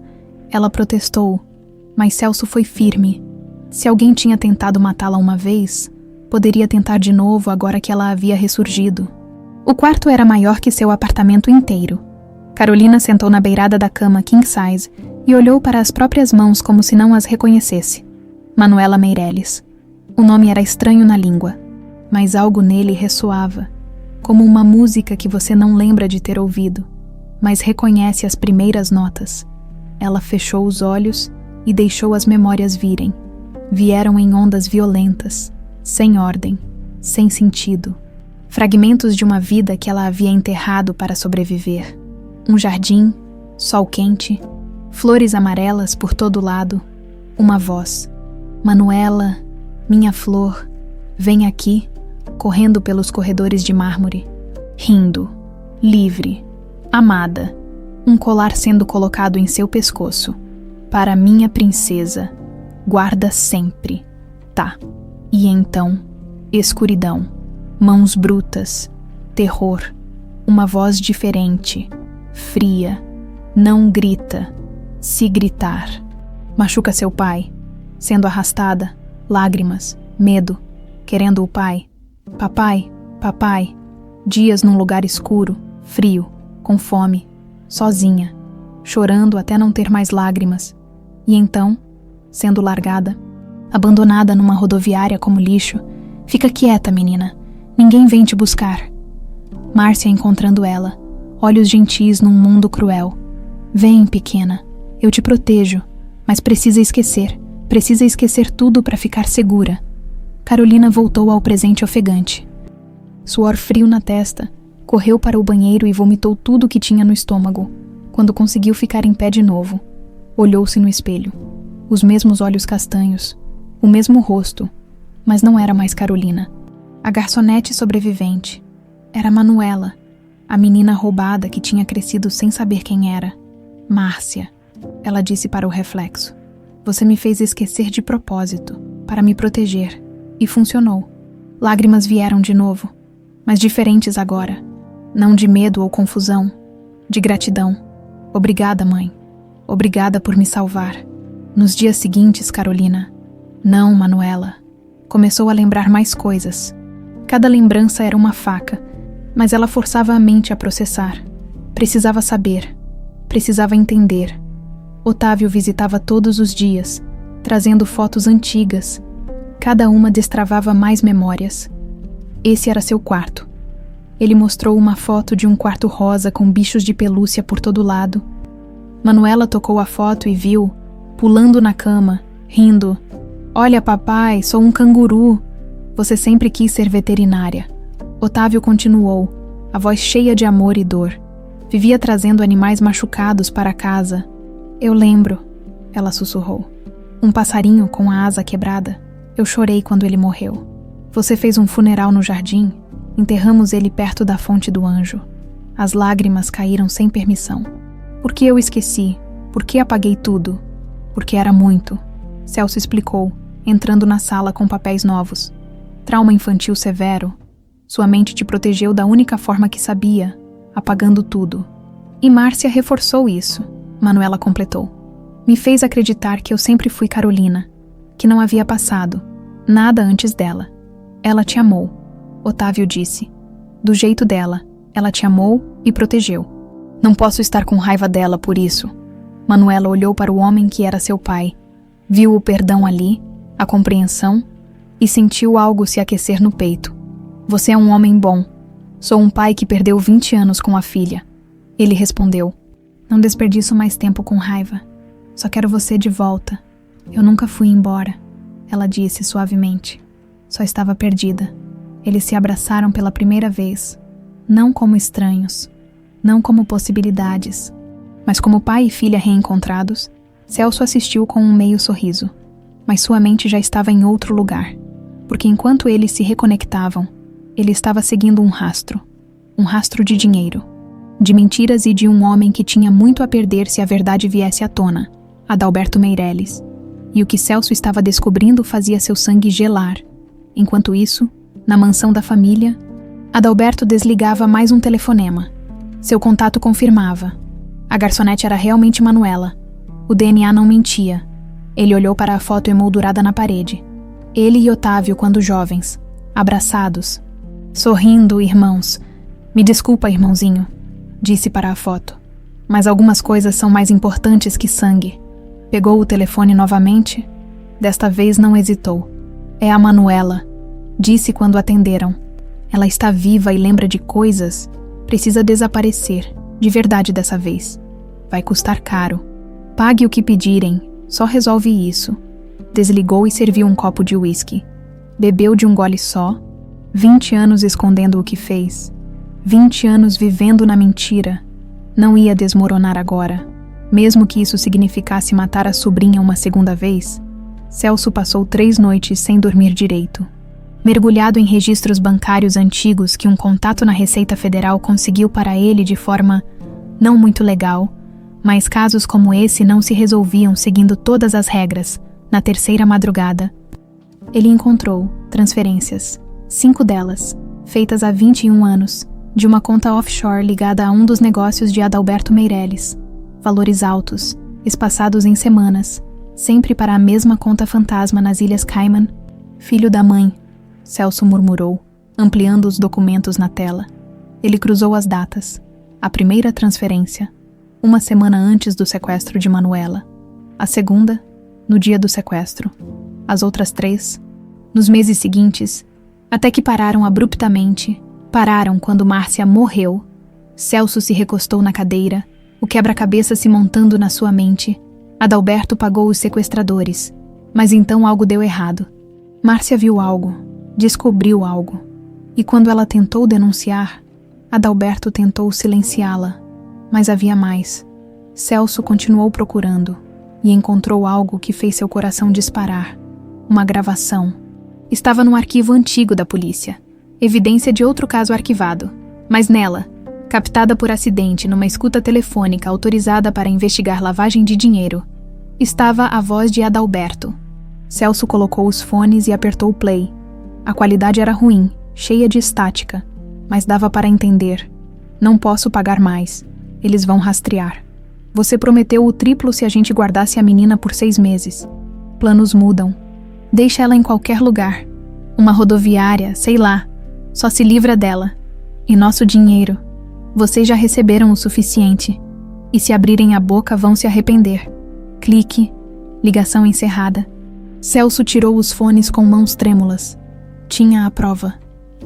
Ela protestou, mas Celso foi firme. Se alguém tinha tentado matá-la uma vez, poderia tentar de novo agora que ela havia ressurgido. O quarto era maior que seu apartamento inteiro. Carolina sentou na beirada da cama king size e olhou para as próprias mãos como se não as reconhecesse. Manuela Meirelles. O nome era estranho na língua, mas algo nele ressoava, como uma música que você não lembra de ter ouvido, mas reconhece as primeiras notas. Ela fechou os olhos e deixou as memórias virem. Vieram em ondas violentas, sem ordem, sem sentido. Fragmentos de uma vida que ela havia enterrado para sobreviver. Um jardim, sol quente, flores amarelas por todo lado, uma voz. Manuela, minha flor, vem aqui, correndo pelos corredores de mármore. Rindo, livre, amada. Um colar sendo colocado em seu pescoço. Para minha princesa, guarda sempre. Tá. E então, escuridão. Mãos brutas, terror, uma voz diferente, fria, não grita, se gritar. Machuca seu pai, sendo arrastada, lágrimas, medo, querendo o pai. Papai, papai, dias num lugar escuro, frio, com fome, sozinha, chorando até não ter mais lágrimas. E então, sendo largada, abandonada numa rodoviária como lixo, fica quieta, menina. Ninguém vem te buscar. Márcia encontrando ela, olhos gentis num mundo cruel. Vem, pequena, eu te protejo, mas precisa esquecer tudo para ficar segura. Carolina voltou ao presente ofegante. Suor frio na testa, correu para o banheiro e vomitou tudo o que tinha no estômago. Quando conseguiu ficar em pé de novo, olhou-se no espelho. Os mesmos olhos castanhos, o mesmo rosto, mas não era mais Carolina. A garçonete sobrevivente. Era Manuela, a menina roubada que tinha crescido sem saber quem era. Márcia, ela disse para o reflexo. Você me fez esquecer de propósito, para me proteger. E funcionou. Lágrimas vieram de novo, mas diferentes agora. Não de medo ou confusão, de gratidão. Obrigada, mãe. Obrigada por me salvar. Nos dias seguintes, Carolina. Não, Manuela. Começou a lembrar mais coisas. Cada lembrança era uma faca. Mas ela forçava a mente a processar. Precisava saber. Precisava entender. Otávio visitava todos os dias, trazendo fotos antigas. Cada uma destravava mais memórias. Esse era seu quarto. Ele mostrou uma foto de um quarto rosa com bichos de pelúcia por todo lado. Manuela tocou a foto e viu, pulando na cama, rindo. Olha, papai, sou um canguru. Você sempre quis ser veterinária. Otávio continuou, a voz cheia de amor e dor. Vivia trazendo animais machucados para casa. Eu lembro, ela sussurrou. Um passarinho com a asa quebrada. Eu chorei quando ele morreu. Você fez um funeral no jardim. Enterramos ele perto da fonte do anjo. As lágrimas caíram sem permissão. Por que eu esqueci? Por que apaguei tudo? Porque era muito. Celso explicou, entrando na sala com papéis novos. Trauma infantil severo. Sua mente te protegeu da única forma que sabia, apagando tudo. E Márcia reforçou isso, Manuela completou. Me fez acreditar que eu sempre fui Carolina, que não havia passado, nada antes dela. Ela te amou, Otávio disse. Do jeito dela, ela te amou e protegeu. Não posso estar com raiva dela por isso. Manuela olhou para o homem que era seu pai, viu o perdão ali, a compreensão, e sentiu algo se aquecer no peito. Você é um homem bom. Sou um pai que perdeu 20 anos com a filha. Ele respondeu. Não desperdiço mais tempo com raiva. Só quero você de volta. Eu nunca fui embora, ela disse suavemente. Só estava perdida. Eles se abraçaram pela primeira vez. Não como estranhos. Não como possibilidades. Mas como pai e filha reencontrados, Celso assistiu com um meio sorriso. Mas sua mente já estava em outro lugar. Porque enquanto eles se reconectavam, ele estava seguindo um rastro de dinheiro, de mentiras e de um homem que tinha muito a perder se a verdade viesse à tona, Adalberto Meirelles. E o que Celso estava descobrindo fazia seu sangue gelar. Enquanto isso, na mansão da família, Adalberto desligava mais um telefonema. Seu contato confirmava. A garçonete era realmente Manuela. O DNA não mentia. Ele olhou para a foto emoldurada na parede. Ele e Otávio quando jovens, abraçados, sorrindo, irmãos. Me desculpa, irmãozinho, disse para a foto. Mas algumas coisas são mais importantes que sangue. Pegou o telefone novamente. Desta vez não hesitou. É a Manuela, disse quando atenderam. Ela está viva e lembra de coisas. Precisa desaparecer, de verdade dessa vez. Vai custar caro. Pague o que pedirem, só resolve isso. Desligou e serviu um copo de uísque. Bebeu de um gole só. 20 anos escondendo o que fez. 20 anos vivendo na mentira. Não ia desmoronar agora. Mesmo que isso significasse matar a sobrinha uma segunda vez, Celso passou 3 noites sem dormir direito. Mergulhado em registros bancários antigos que um contato na Receita Federal conseguiu para ele de forma não muito legal, mas casos como esse não se resolviam seguindo todas as regras. Na terceira madrugada, ele encontrou transferências. 5 delas, feitas há 21 anos, de uma conta offshore ligada a um dos negócios de Adalberto Meirelles. Valores altos, espaçados em semanas, sempre para a mesma conta fantasma nas Ilhas Cayman. Filho da mãe, Celso murmurou, ampliando os documentos na tela. Ele cruzou as datas. A primeira transferência, 1 semana antes do sequestro de Manuela. A segunda, no dia do sequestro. As outras 3, nos meses seguintes, até que pararam abruptamente. Pararam quando Márcia morreu. Celso se recostou na cadeira, o quebra-cabeça se montando na sua mente. Adalberto pagou os sequestradores, mas então algo deu errado. Márcia viu algo, descobriu algo, e quando ela tentou denunciar, Adalberto tentou silenciá-la, mas havia mais. Celso continuou procurando e encontrou algo que fez seu coração disparar. Uma gravação. Estava num arquivo antigo da polícia, evidência de outro caso arquivado, mas nela, captada por acidente numa escuta telefônica autorizada para investigar lavagem de dinheiro, estava a voz de Adalberto. Celso colocou os fones e apertou o play. A qualidade era ruim, cheia de estática, mas dava para entender. Não posso pagar mais. Eles vão rastrear. Você prometeu o triplo se a gente guardasse a menina por 6 meses. Planos mudam. Deixa ela em qualquer lugar. Uma rodoviária, sei lá. Só se livra dela. E nosso dinheiro. Vocês já receberam o suficiente. E se abrirem a boca vão se arrepender. Clique. Ligação encerrada. Celso tirou os fones com mãos trêmulas. Tinha a prova.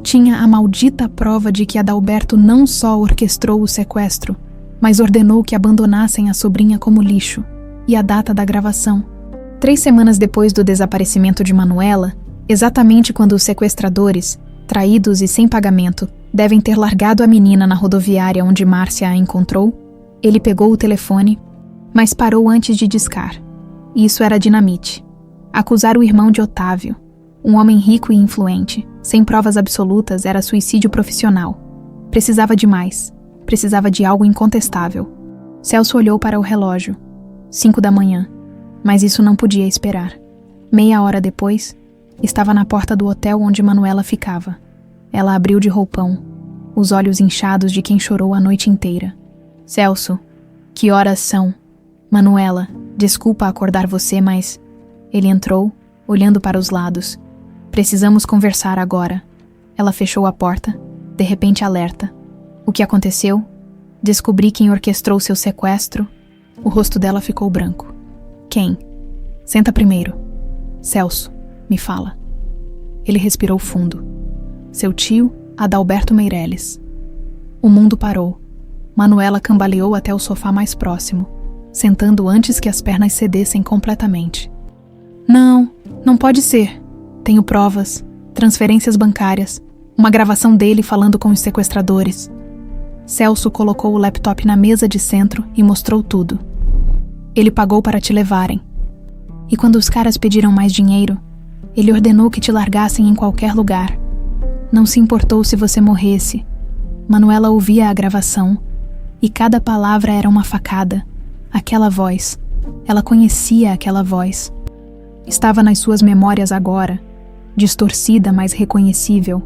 Tinha a maldita prova de que Adalberto não só orquestrou o sequestro, mas ordenou que abandonassem a sobrinha como lixo. E a data da gravação. 3 semanas depois do desaparecimento de Manuela, exatamente quando os sequestradores, traídos e sem pagamento, devem ter largado a menina na rodoviária onde Márcia a encontrou, ele pegou o telefone, mas parou antes de discar. Isso era dinamite. Acusar o irmão de Otávio, um homem rico e influente, sem provas absolutas, era suicídio profissional. Precisava de mais. Precisava de algo incontestável. Celso olhou para o relógio. 5 da manhã. Mas isso não podia esperar. Meia hora depois, estava na porta do hotel onde Manuela ficava. Ela abriu de roupão, os olhos inchados de quem chorou a noite inteira. Celso, que horas são? Manuela, desculpa acordar você, mas... Ele entrou, olhando para os lados. Precisamos conversar agora. Ela fechou a porta, de repente alerta. O que aconteceu? Descobri quem orquestrou seu sequestro. O rosto dela ficou branco. Quem? Senta primeiro. Celso, me fala. Ele respirou fundo. Seu tio, Adalberto Meireles. O mundo parou. Manuela cambaleou até o sofá mais próximo, sentando antes que as pernas cedessem completamente. Não pode ser. Tenho provas, transferências bancárias, uma gravação dele falando com os sequestradores. Celso colocou o laptop na mesa de centro e mostrou tudo. Ele pagou para te levarem. E quando os caras pediram mais dinheiro, ele ordenou que te largassem em qualquer lugar. Não se importou se você morresse. Manuela ouvia a gravação, e cada palavra era uma facada. Aquela voz. Ela conhecia aquela voz. Estava nas suas memórias agora, distorcida, mas reconhecível.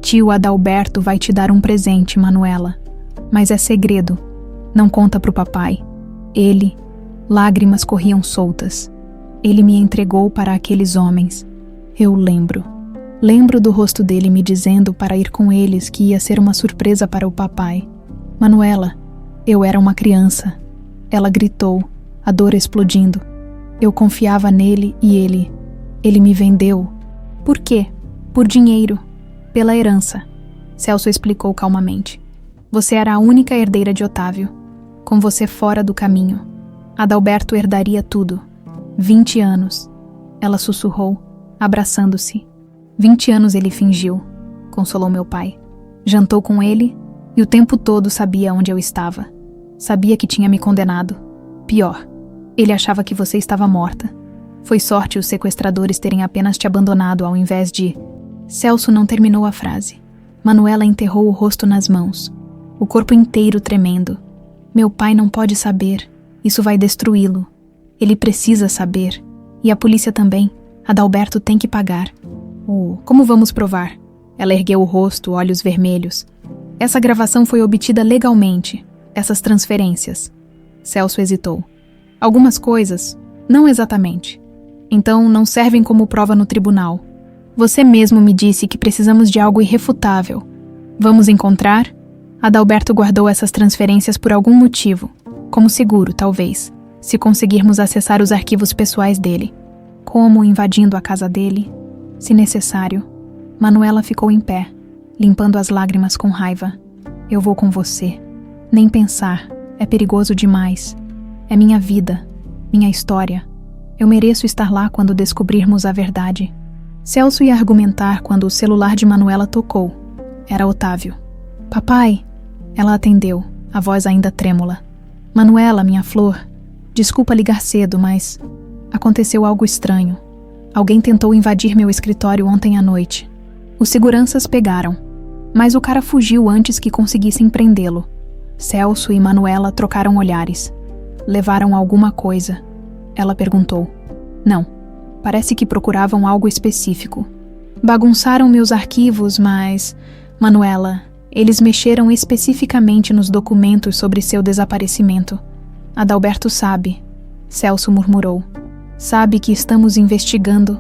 Tio Adalberto vai te dar um presente, Manuela. Mas é segredo. Não conta pro papai. Ele... Lágrimas corriam soltas. Ele me entregou para aqueles homens. Eu lembro. Lembro do rosto dele me dizendo para ir com eles que ia ser uma surpresa para o papai. Manuela, eu era uma criança. Ela gritou, a dor explodindo. Eu confiava nele e ele me vendeu. Por quê? Por dinheiro. Pela herança. Celso explicou calmamente. Você era a única herdeira de Otávio. Com você fora do caminho. Adalberto herdaria tudo. 20 anos. Ela sussurrou, abraçando-se. 20 anos ele fingiu, consolou meu pai. Jantou com ele e o tempo todo sabia onde eu estava. Sabia que tinha me condenado. Pior, ele achava que você estava morta. Foi sorte os sequestradores terem apenas te abandonado ao invés de... Celso não terminou a frase. Manuela enterrou o rosto nas mãos, o corpo inteiro tremendo. Meu pai não pode saber. Isso vai destruí-lo. Ele precisa saber. E a polícia também. Adalberto tem que pagar. Como vamos provar? Ela ergueu o rosto, olhos vermelhos. Essa gravação foi obtida legalmente. Essas transferências. Celso hesitou. Algumas coisas, não exatamente. Então não servem como prova no tribunal. Você mesmo me disse que precisamos de algo irrefutável. Vamos encontrar? Adalberto guardou essas transferências por algum motivo. Como seguro, talvez, se conseguirmos acessar os arquivos pessoais dele. Como invadindo a casa dele, se necessário. Manuela ficou em pé, limpando as lágrimas com raiva. Eu vou com você. Nem pensar, é perigoso demais. É minha vida, minha história. Eu mereço estar lá quando descobrirmos a verdade. Celso ia argumentar quando o celular de Manuela tocou. Era Otávio. Papai! Ela atendeu, a voz ainda trêmula. Manuela, minha flor. Desculpa ligar cedo, mas... Aconteceu algo estranho. Alguém tentou invadir meu escritório ontem à noite. Os seguranças pegaram, mas o cara fugiu antes que conseguissem prendê-lo. Celso e Manuela trocaram olhares. Levaram alguma coisa? Ela perguntou. Não. Parece que procuravam algo específico. Bagunçaram meus arquivos, mas... Manuela, eles mexeram especificamente nos documentos sobre seu desaparecimento. Adalberto sabe. Celso murmurou. Sabe que estamos investigando.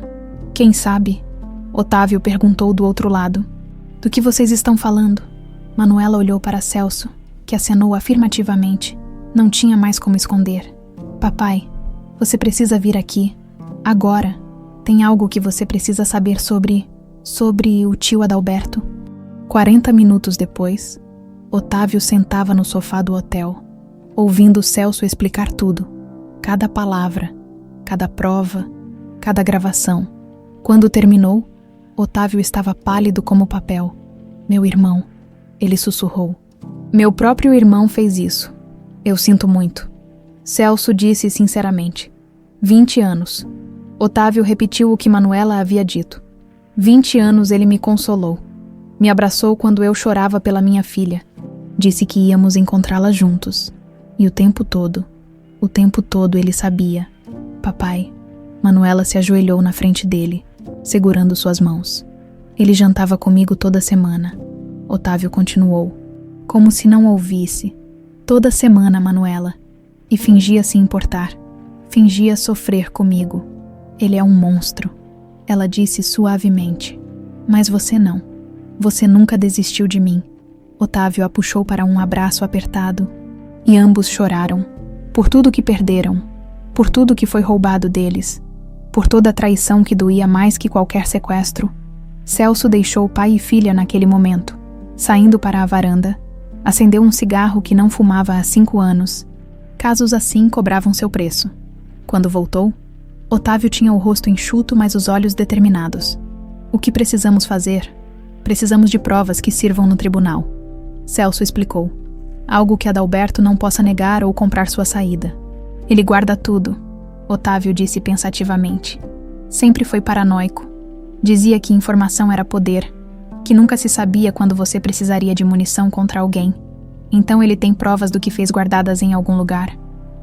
Quem sabe? Otávio perguntou do outro lado. Do que vocês estão falando? Manuela olhou para Celso, que acenou afirmativamente. Não tinha mais como esconder. Papai, você precisa vir aqui. Agora. Tem algo que você precisa saber sobre o tio Adalberto. 40 minutos depois, Otávio sentava no sofá do hotel, ouvindo Celso explicar tudo. Cada palavra, cada prova, cada gravação. Quando terminou, Otávio estava pálido como papel. Meu irmão, ele sussurrou. Meu próprio irmão fez isso. Eu sinto muito. Celso disse sinceramente. 20 anos. Otávio repetiu o que Manuela havia dito. 20 anos ele me consolou. Me abraçou quando eu chorava pela minha filha. Disse que íamos encontrá-la juntos. E o tempo todo ele sabia. Papai, Manuela se ajoelhou na frente dele, segurando suas mãos. Ele jantava comigo toda semana. Otávio continuou, como se não ouvisse. Toda semana, Manuela. E fingia se importar. Fingia sofrer comigo. Ele é um monstro. Ela disse suavemente. Mas você não. Você nunca desistiu de mim. Otávio a puxou para um abraço apertado. E ambos choraram. Por tudo que perderam. Por tudo que foi roubado deles. Por toda a traição que doía mais que qualquer sequestro. Celso deixou pai e filha naquele momento. Saindo para a varanda, acendeu um cigarro que não fumava há 5 anos. Casos assim cobravam seu preço. Quando voltou, Otávio tinha o rosto enxuto, mas os olhos determinados. O que precisamos fazer? Precisamos de provas que sirvam no tribunal. Celso explicou. Algo que Adalberto não possa negar ou comprar sua saída. Ele guarda tudo, Otávio disse pensativamente. Sempre foi paranoico. Dizia que informação era poder, que nunca se sabia quando você precisaria de munição contra alguém. Então ele tem provas do que fez guardadas em algum lugar.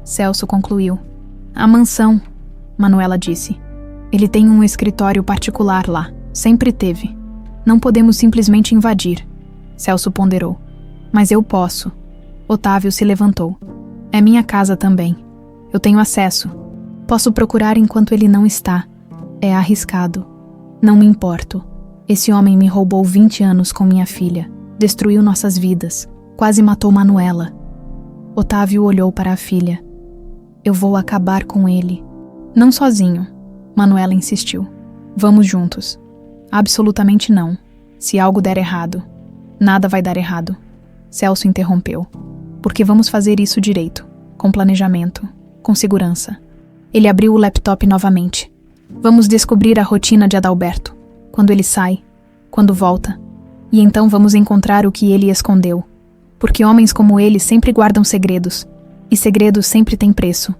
Celso concluiu. A mansão, Manuela disse. Ele tem um escritório particular lá. Sempre teve. Não podemos simplesmente invadir. Celso ponderou. Mas eu posso. Otávio se levantou. É minha casa também. Eu tenho acesso. Posso procurar enquanto ele não está. É arriscado. Não me importo. Esse homem me roubou 20 anos com minha filha. Destruiu nossas vidas. Quase matou Manuela. Otávio olhou para a filha. Eu vou acabar com ele. Não sozinho. Manuela insistiu. Vamos juntos. Absolutamente não. Se algo der errado. Nada vai dar errado. Celso interrompeu. Porque vamos fazer isso direito. Com planejamento. Com segurança. Ele abriu o laptop novamente. Vamos descobrir a rotina de Adalberto. Quando ele sai. Quando volta. E então vamos encontrar o que ele escondeu. Porque homens como ele sempre guardam segredos. E segredos sempre têm preço.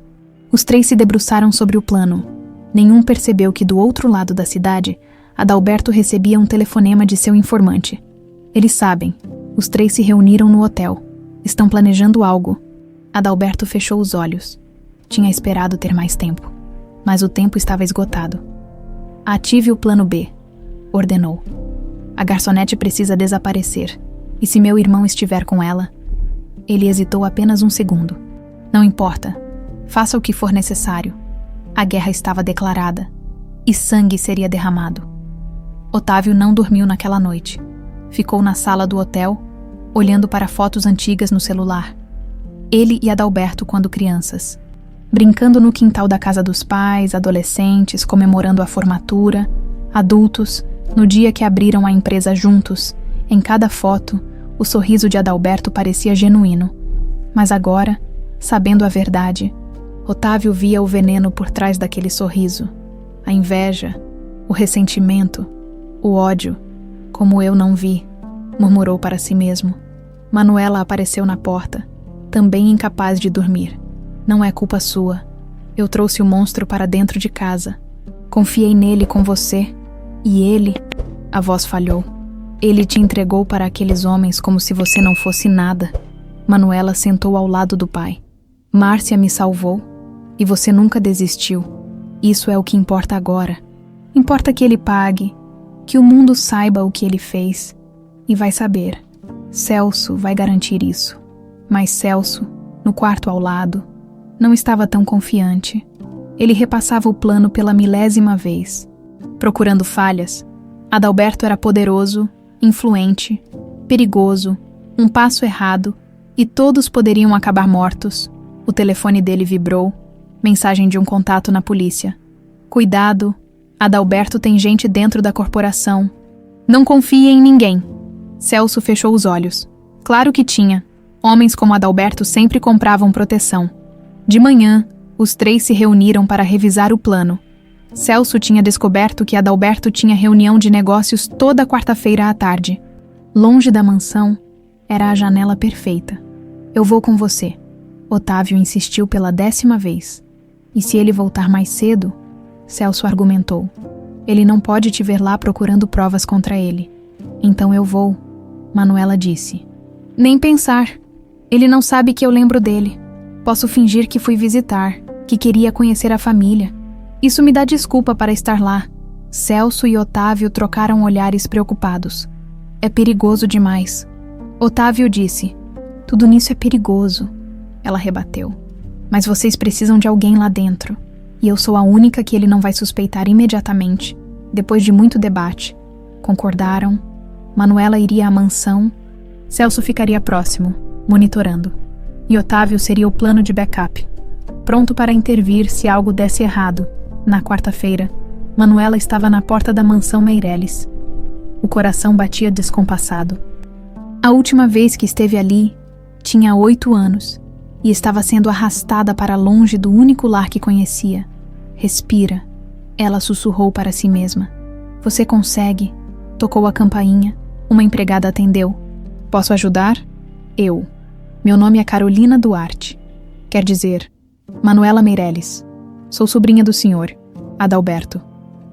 Os 3 se debruçaram sobre o plano. Nenhum percebeu que do outro lado da cidade, Adalberto recebia um telefonema de seu informante. Eles sabem. Os 3 se reuniram no hotel. Estão planejando algo. Adalberto fechou os olhos. Tinha esperado ter mais tempo. Mas o tempo estava esgotado. Ative o plano B, ordenou. A garçonete precisa desaparecer. E se meu irmão estiver com ela? Ele hesitou apenas um segundo. Não importa. Faça o que for necessário. A guerra estava declarada. E sangue seria derramado. Otávio não dormiu naquela noite. Ficou na sala do hotel, olhando para fotos antigas no celular. Ele e Adalberto quando crianças. Brincando no quintal da casa dos pais, adolescentes, comemorando a formatura, adultos, no dia que abriram a empresa juntos. Em cada foto, o sorriso de Adalberto parecia genuíno. Mas agora, sabendo a verdade, Otávio via o veneno por trás daquele sorriso. A inveja, o ressentimento, o ódio, como eu não vi, murmurou para si mesmo. Manuela apareceu na porta, também incapaz de dormir. Não é culpa sua. Eu trouxe o monstro para dentro de casa. Confiei nele com você. E ele... A voz falhou. Ele te entregou para aqueles homens como se você não fosse nada. Manuela sentou ao lado do pai. Márcia me salvou. E você nunca desistiu. Isso é o que importa agora. Importa que ele pague. Que o mundo saiba o que ele fez. E vai saber. Celso vai garantir isso. Mas Celso, no quarto ao lado, não estava tão confiante. Ele repassava o plano pela 1000ª vez. Procurando falhas, Adalberto era poderoso, influente, perigoso, Um passo errado e todos poderiam acabar mortos. O telefone dele vibrou. Mensagem de um contato na polícia. Cuidado, Adalberto tem gente dentro da corporação. Não confie em ninguém. Celso fechou os olhos. Claro que tinha. Homens como Adalberto sempre compravam proteção. De manhã, os três se reuniram para revisar o plano. Celso tinha descoberto que Adalberto tinha reunião de negócios toda quarta-feira à tarde. Longe da mansão, era a janela perfeita. Eu vou com você. Otávio insistiu pela 10ª vez. E se ele voltar mais cedo? Celso argumentou. Ele não pode te ver lá procurando provas contra ele. Então eu vou, Manuela disse. Nem pensar. Ele não sabe que eu lembro dele. Posso fingir que fui visitar, que queria conhecer a família. Isso me dá desculpa para estar lá. Celso e Otávio trocaram olhares preocupados. É perigoso demais. Otávio disse. Tudo nisso é perigoso. Ela rebateu. Mas vocês precisam de alguém lá dentro. E eu sou a única que ele não vai suspeitar imediatamente, depois de muito debate. Concordaram. Manuela iria à mansão. Celso ficaria próximo, monitorando. E Otávio seria o plano de backup, pronto para intervir se algo desse errado. Na quarta-feira, Manuela estava na porta da mansão Meireles. O coração batia descompassado. A última vez que esteve ali, tinha 8 anos, e estava sendo arrastada para longe do único lar que conhecia. Respira, ela sussurrou para si mesma. Você consegue. Tocou a campainha. Uma empregada atendeu. Posso ajudar? Eu. Meu nome é Carolina Duarte. Quer dizer, Manuela Meireles. Sou sobrinha do senhor, Adalberto.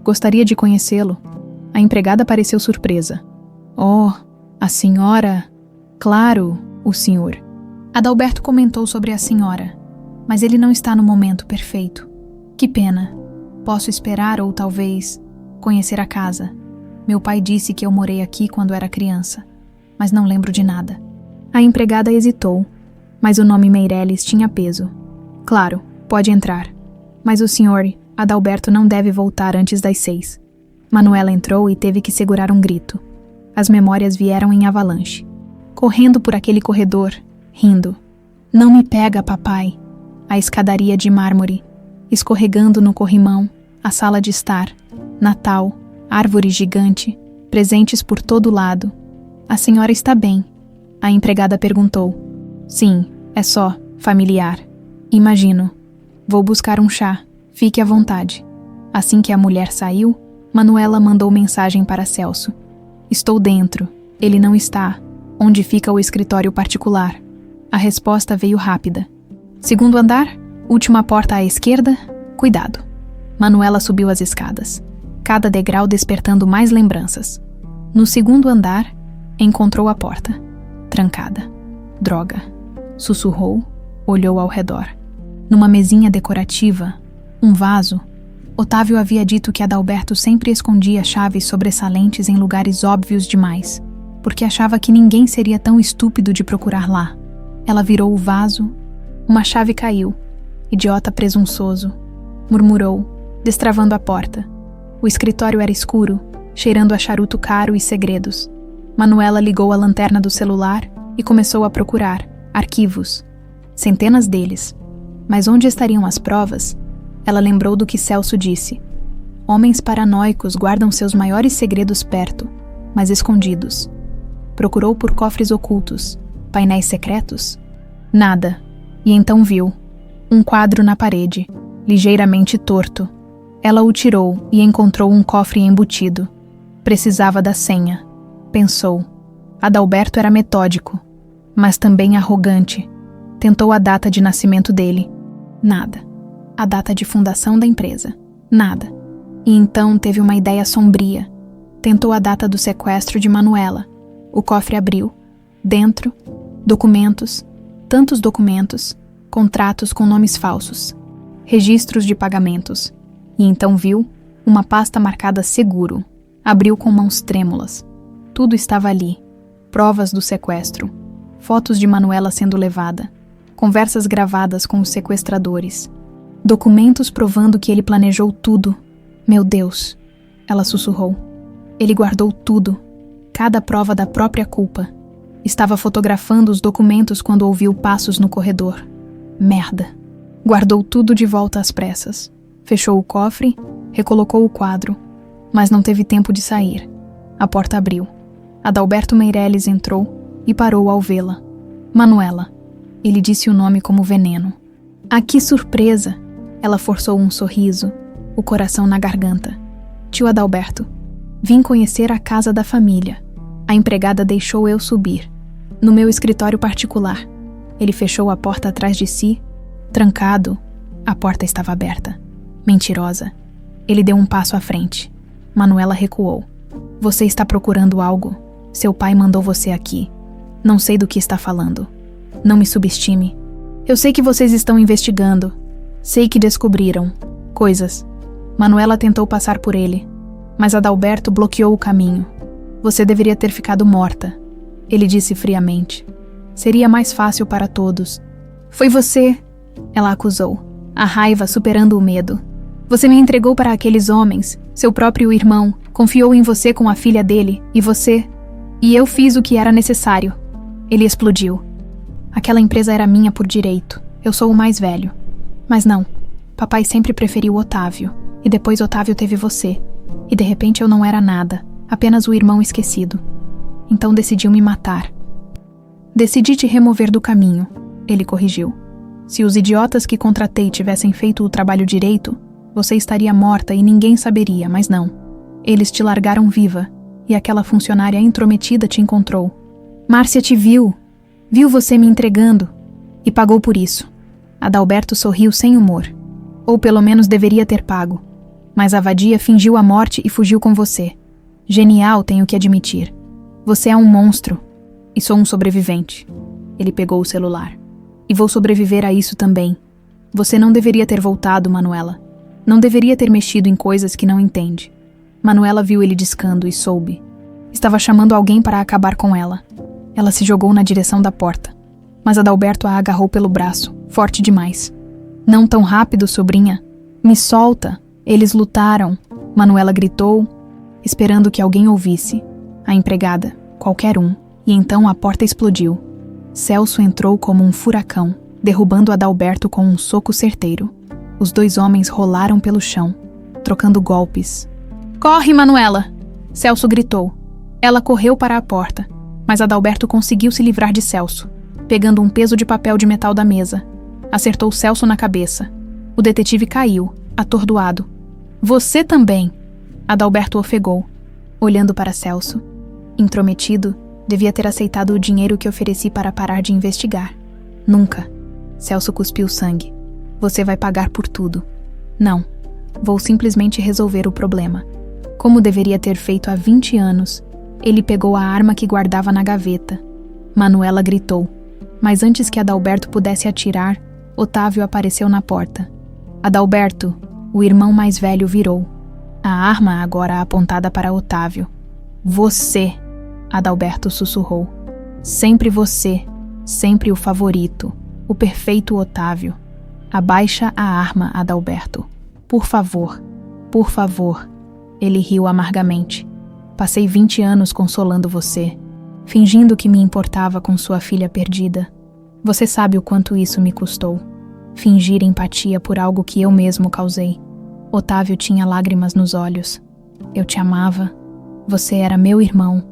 Gostaria de conhecê-lo. A empregada pareceu surpresa. Oh, a senhora... Claro, o senhor. Adalberto comentou sobre a senhora, mas ele não está no momento perfeito. Que pena. Posso esperar ou talvez conhecer a casa. Meu pai disse que eu morei aqui quando era criança, mas não lembro de nada. A empregada hesitou, mas o nome Meireles tinha peso. Claro, pode entrar. Mas o senhor, Adalberto, não deve voltar antes das 6. Manuela entrou e teve que segurar um grito. As memórias vieram em avalanche. Correndo por aquele corredor, rindo. Não me pega, papai. A escadaria de mármore. Escorregando no corrimão, a sala de estar. Natal, árvore gigante, presentes por todo lado. A senhora está bem? A empregada perguntou. Sim, é só, familiar. Imagino. Vou buscar um chá. Fique à vontade. Assim que a mulher saiu, Manuela mandou mensagem para Celso. Estou dentro. Ele não está. Onde fica o escritório particular? A resposta veio rápida. Segundo andar, última porta à esquerda, cuidado. Manuela subiu as escadas, cada degrau despertando mais lembranças. No segundo andar, encontrou a porta, trancada. Droga. Sussurrou, olhou ao redor. Numa mesinha decorativa, um vaso, Otávio havia dito que Adalberto sempre escondia chaves sobressalentes em lugares óbvios demais, porque achava que ninguém seria tão estúpido de procurar lá. Ela virou o vaso, uma chave caiu. Idiota presunçoso, murmurou, destravando a porta. O escritório era escuro, cheirando a charuto caro e segredos. Manuela ligou a lanterna do celular e começou a procurar arquivos, centenas deles. Mas onde estariam as provas? Ela lembrou do que Celso disse. Homens paranoicos guardam seus maiores segredos perto, mas escondidos. Procurou por cofres ocultos, painéis secretos? Nada. E então viu um quadro na parede, ligeiramente torto. Ela o tirou e encontrou um cofre embutido. Precisava da senha. Pensou. Adalberto era metódico, mas também arrogante. Tentou a data de nascimento dele. Nada. A data de fundação da empresa. Nada. E então teve uma ideia sombria. Tentou a data do sequestro de Manuela. O cofre abriu. Dentro, documentos, tantos documentos, contratos com nomes falsos, registros de pagamentos. E então viu uma pasta marcada seguro. Abriu com mãos trêmulas. Tudo estava ali. Provas do sequestro. Fotos de Manuela sendo levada. Conversas gravadas com os sequestradores. Documentos provando que ele planejou tudo. Meu Deus, ela sussurrou. Ele guardou tudo. Cada prova da própria culpa. Estava fotografando os documentos quando ouviu passos no corredor. Merda. Guardou tudo de volta às pressas. Fechou o cofre, recolocou o quadro, mas não teve tempo de sair. A porta abriu. Adalberto Meireles entrou e parou ao vê-la. Manuela. Ele disse o nome como veneno. Ah, que surpresa! Ela forçou um sorriso, o coração na garganta. Tio Adalberto, vim conhecer a casa da família. A empregada deixou eu subir. No meu escritório particular. Ele fechou a porta atrás de si. Trancado, a porta estava aberta. Mentirosa. Ele deu um passo à frente. Manuela recuou. Você está procurando algo. Seu pai mandou você aqui. Não sei do que está falando. Não me subestime. Eu sei que vocês estão investigando. Sei que descobriram coisas. Manuela tentou passar por ele, mas Adalberto bloqueou o caminho. Você deveria ter ficado morta, ele disse friamente. Seria mais fácil para todos. Foi você, ela acusou, a raiva superando o medo. Você me entregou para aqueles homens, seu próprio irmão, confiou em você com a filha dele, e você... E eu fiz o que era necessário. Ele explodiu. Aquela empresa era minha por direito. Eu sou o mais velho. Mas não. Papai sempre preferiu Otávio. E depois Otávio teve você. E de repente eu não era nada. Apenas o irmão esquecido. Então decidiu me matar. Decidi te remover do caminho. Ele corrigiu. Se os idiotas que contratei tivessem feito o trabalho direito, você estaria morta e ninguém saberia, mas não. Eles te largaram viva. E aquela funcionária intrometida te encontrou. Márcia te viu. Viu você me entregando. E pagou por isso. Adalberto sorriu sem humor. Ou pelo menos deveria ter pago. Mas a vadia fingiu a morte e fugiu com você. Genial, tenho que admitir. Você é um monstro. E sou um sobrevivente. Ele pegou o celular. E vou sobreviver a isso também. Você não deveria ter voltado, Manuela. Não deveria ter mexido em coisas que não entende. Manuela viu ele discando e soube. Estava chamando alguém para acabar com ela. Ela se jogou na direção da porta. Mas Adalberto a agarrou pelo braço, forte demais. Não tão rápido, sobrinha. Me solta. Eles lutaram. Manuela gritou, esperando que alguém ouvisse. A empregada, qualquer um. E então a porta explodiu. Celso entrou como um furacão, derrubando Adalberto com um soco certeiro. Os dois homens rolaram pelo chão, trocando golpes. Corre, Manuela! Celso gritou. Ela correu para a porta, mas Adalberto conseguiu se livrar de Celso, pegando um peso de papel de metal da mesa. Acertou Celso na cabeça. O detetive caiu, atordoado. Você também! Adalberto ofegou, olhando para Celso. Intrometido, devia ter aceitado o dinheiro que ofereci para parar de investigar. Nunca. Celso cuspiu sangue. Você vai pagar por tudo. Não. Vou simplesmente resolver o problema. Como deveria ter feito há 20 anos, ele pegou a arma que guardava na gaveta. Manuela gritou. Mas antes que Adalberto pudesse atirar, Otávio apareceu na porta. Adalberto, o irmão mais velho, virou. A arma agora apontada para Otávio. Você, Adalberto sussurrou. Sempre você, sempre o favorito, o perfeito Otávio. Abaixa a arma, Adalberto. Por favor, por favor. Ele riu amargamente. Passei 20 anos consolando você, fingindo que me importava com sua filha perdida. Você sabe o quanto isso me custou. Fingir empatia por algo que eu mesmo causei. Otávio tinha lágrimas nos olhos. Eu te amava. Você era meu irmão.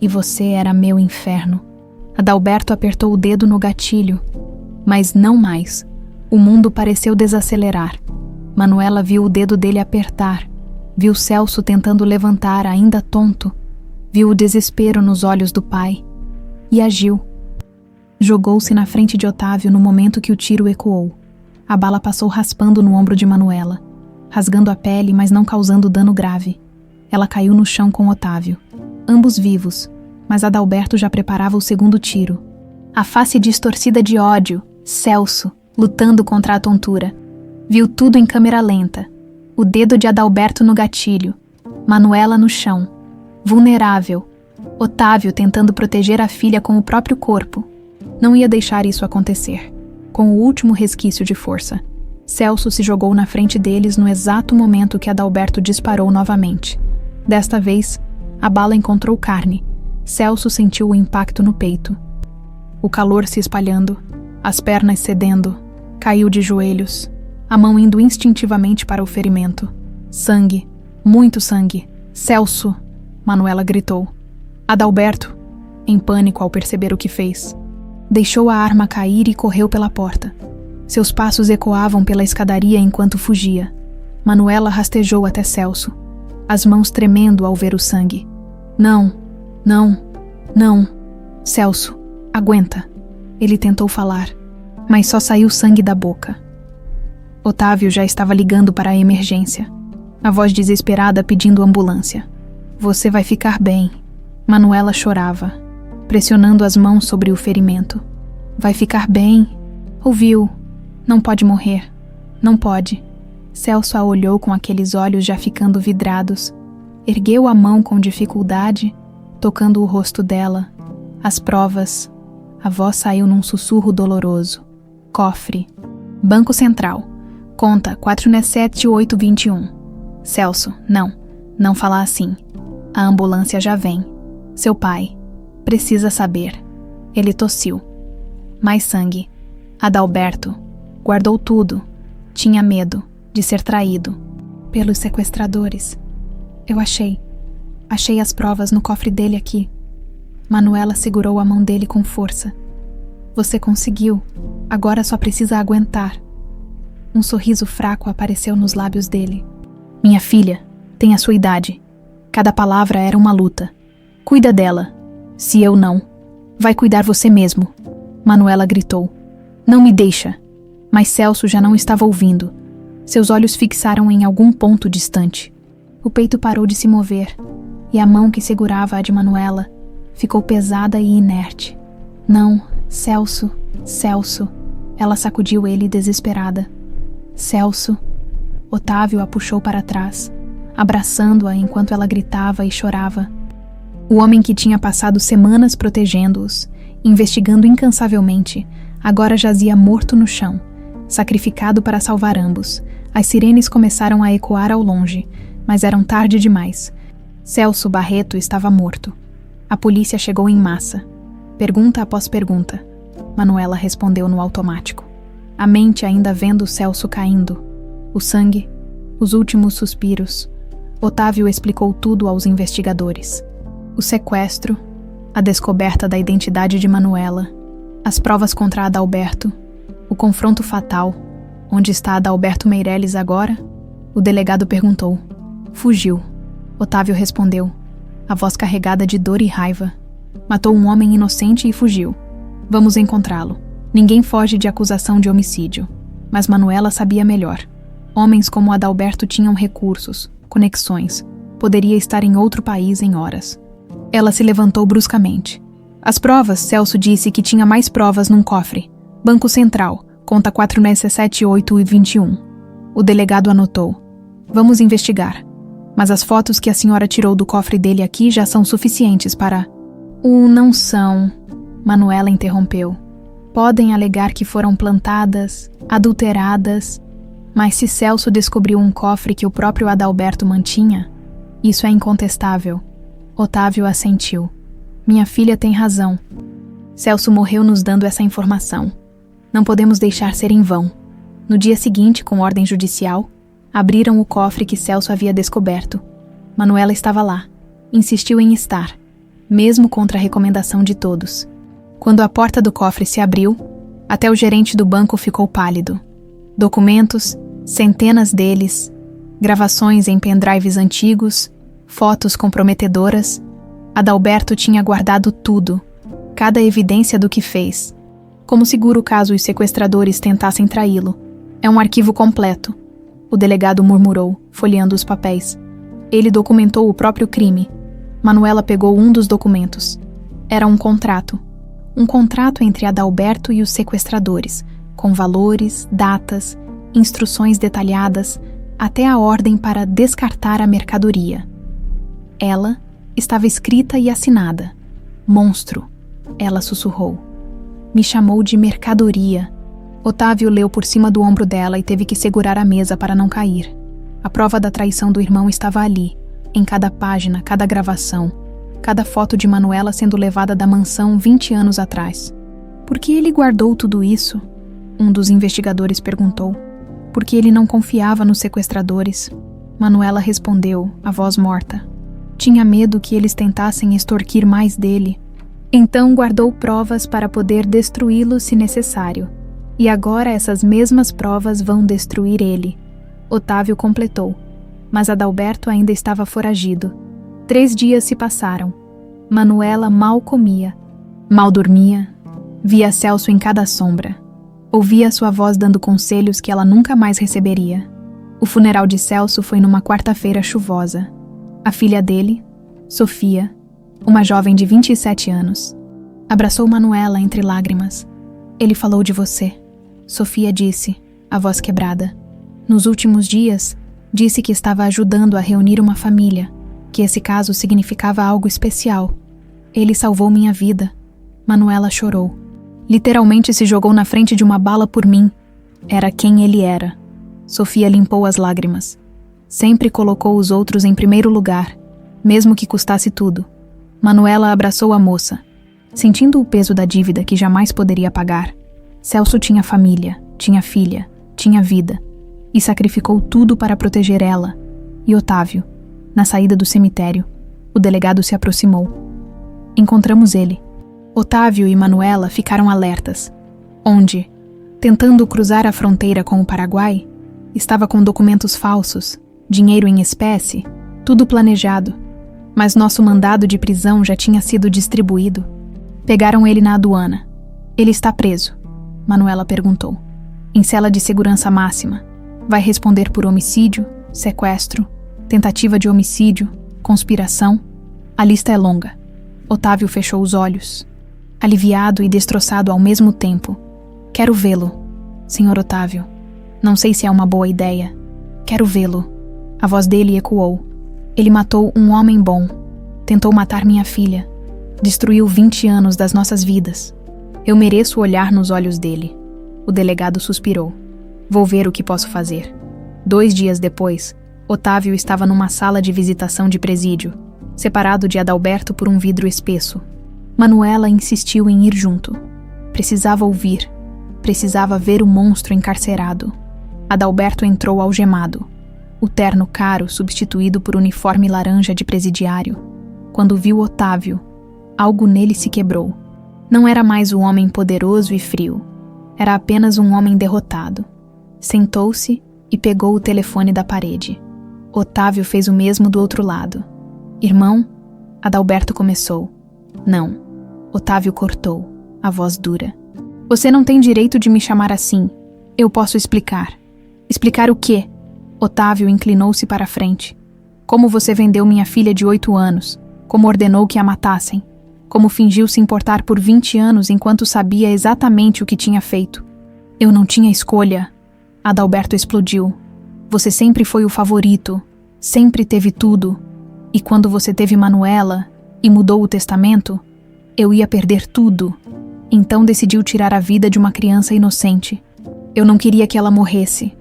E você era meu inferno. Adalberto apertou o dedo no gatilho. Mas não mais. O mundo pareceu desacelerar. Manuela viu o dedo dele apertar. Viu Celso tentando levantar, ainda tonto. Viu o desespero nos olhos do pai. E agiu. Jogou-se na frente de Otávio no momento que o tiro ecoou. A bala passou raspando no ombro de Manuela, rasgando a pele, mas não causando dano grave. Ela caiu no chão com Otávio. Ambos vivos, mas Adalberto já preparava o segundo tiro. A face distorcida de ódio, Celso, lutando contra a tontura. Viu tudo em câmera lenta. O dedo de Adalberto no gatilho. Manuela no chão. Vulnerável. Otávio tentando proteger a filha com o próprio corpo. Não ia deixar isso acontecer. Com o último resquício de força, Celso se jogou na frente deles no exato momento que Adalberto disparou novamente. Desta vez, a bala encontrou carne, Celso sentiu o impacto no peito. O calor se espalhando, as pernas cedendo, caiu de joelhos, a mão indo instintivamente para o ferimento. Sangue, muito sangue. Celso! Manuela gritou. Adalberto, em pânico ao perceber o que fez. Deixou a arma cair e correu pela porta. Seus passos ecoavam pela escadaria enquanto fugia. Manuela rastejou até Celso, as mãos tremendo ao ver o sangue. Não, não, não. Celso, aguenta. Ele tentou falar, mas só saiu sangue da boca. Otávio já estava ligando para a emergência. A voz desesperada pedindo ambulância. Você vai ficar bem. Manuela chorava, pressionando as mãos sobre o ferimento. Vai ficar bem. Ouviu? Não pode morrer. Não pode. Celso a olhou com aqueles olhos já ficando vidrados. Ergueu a mão com dificuldade, tocando o rosto dela. As provas. A voz saiu num sussurro doloroso. Cofre. Banco Central. Conta 497-821. Celso, não fala assim. A ambulância já vem. Seu pai. Precisa saber. Ele tossiu. Mais sangue. Adalberto. Guardou tudo. Tinha medo de ser traído pelos sequestradores. Eu achei as provas no cofre dele aqui. Manuela segurou a mão dele com força. Você conseguiu. Agora só precisa aguentar. Um sorriso fraco apareceu nos lábios dele. Minha filha tem a sua idade. Cada palavra era uma luta. Cuida dela. Se eu não, vai cuidar você mesmo. Manuela gritou. Não me deixa. Mas Celso já não estava ouvindo. Seus olhos fixaram em algum ponto distante. O peito parou de se mover, e a mão que segurava a de Manuela ficou pesada e inerte. Não, Celso, Celso. Ela sacudiu ele desesperada. Celso. Otávio a puxou para trás, abraçando-a enquanto ela gritava e chorava. O homem que tinha passado semanas protegendo-os, investigando incansavelmente, agora jazia morto no chão, sacrificado para salvar ambos. As sirenes começaram a ecoar ao longe, mas eram tarde demais. Celso Barreto estava morto. A polícia chegou em massa. Pergunta após pergunta. Manuela respondeu no automático. A mente ainda vendo Celso caindo. O sangue, os últimos suspiros. Otávio explicou tudo aos investigadores. O sequestro, a descoberta da identidade de Manuela, as provas contra Adalberto, o confronto fatal. Onde está Adalberto Meireles agora? O delegado perguntou. Fugiu. Otávio respondeu, a voz carregada de dor e raiva. Matou um homem inocente e fugiu. Vamos encontrá-lo. Ninguém foge de acusação de homicídio. Mas Manuela sabia melhor. Homens como Adalberto tinham recursos, conexões. Poderia estar em outro país em horas. Ela se levantou bruscamente. As provas, Celso disse que tinha mais provas num cofre. Banco Central, conta 497-821. O delegado anotou. Vamos investigar. Mas as fotos que a senhora tirou do cofre dele aqui já são suficientes para... Não são. Manuela interrompeu. Podem alegar que foram plantadas, adulteradas, mas se Celso descobriu um cofre que o próprio Adalberto mantinha, isso é incontestável. Otávio assentiu. Minha filha tem razão. Celso morreu nos dando essa informação. Não podemos deixar ser em vão. No dia seguinte, com ordem judicial, abriram o cofre que Celso havia descoberto. Manuela estava lá. Insistiu em estar, mesmo contra a recomendação de todos. Quando a porta do cofre se abriu, até o gerente do banco ficou pálido. Documentos, centenas deles, gravações em pendrives antigos, fotos comprometedoras. Adalberto tinha guardado tudo, cada evidência do que fez. Como seguro caso os sequestradores tentassem traí-lo. É um arquivo completo. O delegado murmurou, folheando os papéis. Ele documentou o próprio crime. Manuela pegou um dos documentos. Era um contrato. Um contrato entre Adalberto e os sequestradores, com valores, datas, instruções detalhadas, até a ordem para descartar a mercadoria. Ela estava escrita e assinada. Monstro, ela sussurrou. Me chamou de mercadoria. Otávio leu por cima do ombro dela e teve que segurar a mesa para não cair. A prova da traição do irmão estava ali, em cada página, cada gravação. cada foto de Manuela sendo levada da mansão 20 anos atrás. Por que ele guardou tudo isso? Um dos investigadores perguntou. Porque ele não confiava nos sequestradores. Manuela respondeu, a voz morta. Tinha medo que eles tentassem extorquir mais dele. Então guardou provas para poder destruí-lo se necessário. E agora essas mesmas provas vão destruir ele. Otávio completou. Mas Adalberto ainda estava foragido. 3 dias se passaram. Manuela mal comia, mal dormia. Via Celso em cada sombra. Ouvia sua voz dando conselhos que ela nunca mais receberia. O funeral de Celso foi numa quarta-feira chuvosa. A filha dele, Sofia, uma jovem de 27 anos, abraçou Manuela entre lágrimas. Ele falou de você. Sofia disse, a voz quebrada. Nos últimos dias, disse que estava ajudando a reunir uma família, que esse caso significava algo especial. Ele salvou minha vida. Manuela chorou. Literalmente se jogou na frente de uma bala por mim. Era quem ele era. Sofia limpou as lágrimas. Sempre colocou os outros em primeiro lugar, mesmo que custasse tudo. Manuela abraçou a moça, sentindo o peso da dívida que jamais poderia pagar. Celso tinha família, tinha filha, tinha vida, e sacrificou tudo para proteger ela. E Otávio, na saída do cemitério, o delegado se aproximou. Encontramos ele. Otávio e Manuela ficaram alertas. Onde, tentando cruzar a fronteira com o Paraguai, estava com documentos falsos, dinheiro em espécie, tudo planejado. Mas nosso mandado de prisão já tinha sido distribuído. Pegaram ele na aduana. Ele está preso. Manuela perguntou. Em cela de segurança máxima. Vai responder por homicídio, sequestro, tentativa de homicídio, conspiração. A lista é longa. Otávio fechou os olhos. Aliviado e destroçado ao mesmo tempo. Quero vê-lo, Sr. Otávio. Não sei se é uma boa ideia. Quero vê-lo. A voz dele ecoou. Ele matou um homem bom. Tentou matar minha filha. Destruiu 20 anos das nossas vidas. Eu mereço olhar nos olhos dele. O delegado suspirou. Vou ver o que posso fazer. 2 dias depois, Otávio estava numa sala de visitação de presídio, separado de Adalberto por um vidro espesso. Manuela insistiu em ir junto. Precisava ouvir. Precisava ver o monstro encarcerado. Adalberto entrou algemado. O terno caro substituído por uniforme laranja de presidiário. Quando viu Otávio, algo nele se quebrou. Não era mais o homem poderoso e frio. Era apenas um homem derrotado. Sentou-se e pegou o telefone da parede. Otávio fez o mesmo do outro lado. Irmão? Adalberto começou. Não. Otávio cortou, a voz dura. Você não tem direito de me chamar assim. Eu posso explicar. Explicar o quê? Otávio inclinou-se para a frente. Como você vendeu minha filha de 8 anos? Como ordenou que a matassem? Como fingiu se importar por 20 anos enquanto sabia exatamente o que tinha feito? Eu não tinha escolha. Adalberto explodiu. Você sempre foi o favorito. Sempre teve tudo. E quando você teve Manuela e mudou o testamento, eu ia perder tudo. Então decidiu tirar a vida de uma criança inocente. Eu não queria que ela morresse.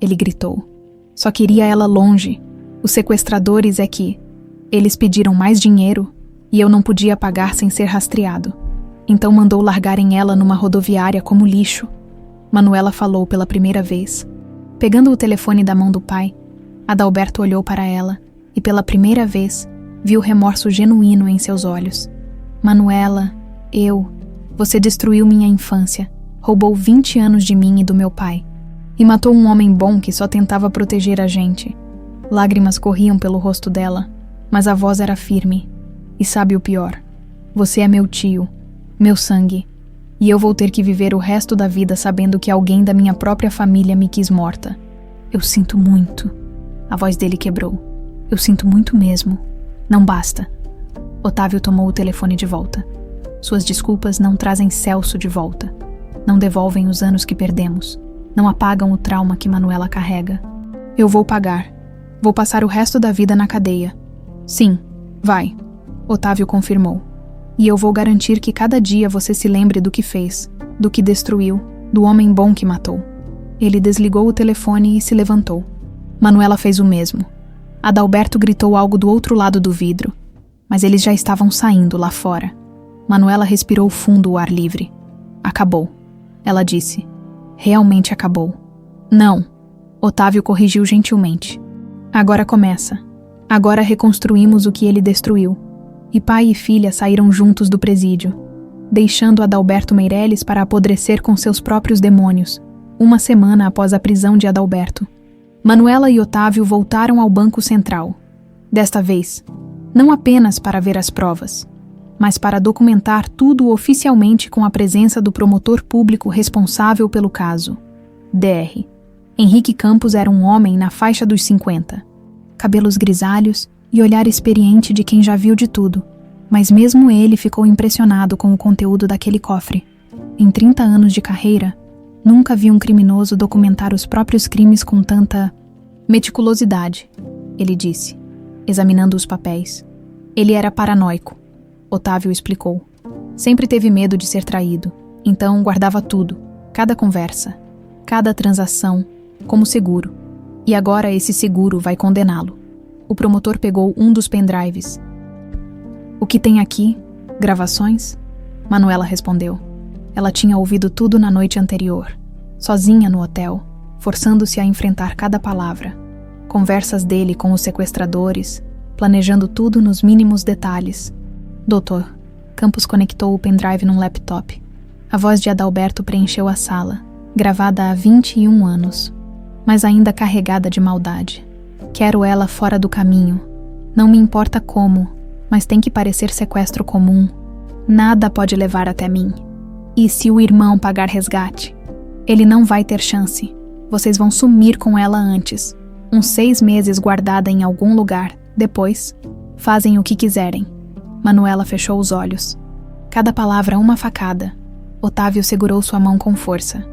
Ele gritou. Só queria ela longe. Os sequestradores é que... Eles pediram mais dinheiro e eu não podia pagar sem ser rastreado. Então mandou largarem ela numa rodoviária como lixo. Manuela falou pela primeira vez. Pegando o telefone da mão do pai, Adalberto olhou para ela e pela primeira vez viu remorso genuíno em seus olhos. Manuela, você destruiu minha infância, roubou 20 anos de mim e do meu pai. E matou um homem bom que só tentava proteger a gente. Lágrimas corriam pelo rosto dela, mas a voz era firme. E sabe o pior? Você é meu tio, meu sangue, e eu vou ter que viver o resto da vida sabendo que alguém da minha própria família me quis morta. Eu sinto muito. A voz dele quebrou. Eu sinto muito mesmo. Não basta. Otávio tomou o telefone de volta. Suas desculpas não trazem Celso de volta. Não devolvem os anos que perdemos. Não apagam o trauma que Manuela carrega. Eu vou pagar. Vou passar o resto da vida na cadeia. Sim, vai. Otávio confirmou. E eu vou garantir que cada dia você se lembre do que fez, do que destruiu, do homem bom que matou. Ele desligou o telefone e se levantou. Manuela fez o mesmo. Adalberto gritou algo do outro lado do vidro, mas eles já estavam saindo lá fora. Manuela respirou fundo o ar livre. Acabou, ela disse. Realmente acabou. Não, Otávio corrigiu gentilmente. Agora começa. Agora reconstruímos o que ele destruiu. E pai e filha saíram juntos do presídio, deixando Adalberto Meireles para apodrecer com seus próprios demônios, uma semana após a prisão de Adalberto. Manuela e Otávio voltaram ao Banco Central. Desta vez, não apenas para ver as provas, mas para documentar tudo oficialmente com a presença do promotor público responsável pelo caso. Dr. Henrique Campos era um homem na faixa dos 50. Cabelos grisalhos e olhar experiente de quem já viu de tudo, mas mesmo ele ficou impressionado com o conteúdo daquele cofre. Em 30 anos de carreira, nunca vi um criminoso documentar os próprios crimes com tanta meticulosidade, ele disse, examinando os papéis. Ele era paranoico, Otávio explicou. Sempre teve medo de ser traído, então guardava tudo, cada conversa, cada transação, como seguro. E agora esse seguro vai condená-lo. O promotor pegou um dos pendrives. O que tem aqui? Gravações? Manuela respondeu. Ela tinha ouvido tudo na noite anterior, sozinha no hotel, forçando-se a enfrentar cada palavra. Conversas dele com os sequestradores, planejando tudo nos mínimos detalhes. Doutor, Campos conectou o pendrive num laptop. A voz de Adalberto preencheu a sala, gravada há 21 anos, mas ainda carregada de maldade. Quero ela fora do caminho. Não me importa como, mas tem que parecer sequestro comum. Nada pode levar até mim. E se o irmão pagar resgate? Ele não vai ter chance. Vocês vão sumir com ela antes. Uns 6 meses guardada em algum lugar. Depois, fazem o que quiserem. Manuela fechou os olhos. Cada palavra uma facada. Otávio segurou sua mão com força.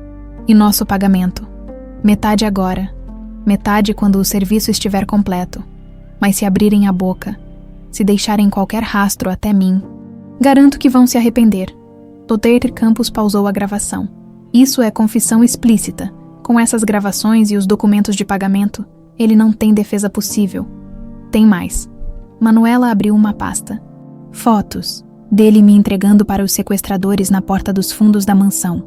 E nosso pagamento? Metade agora. Metade quando o serviço estiver completo. Mas se abrirem a boca, se deixarem qualquer rastro até mim, garanto que vão se arrepender. Dr. Campos pausou a gravação. Isso é confissão explícita. Com essas gravações e os documentos de pagamento, ele não tem defesa possível. Tem mais. Manuela abriu uma pasta. Fotos dele me entregando para os sequestradores na porta dos fundos da mansão.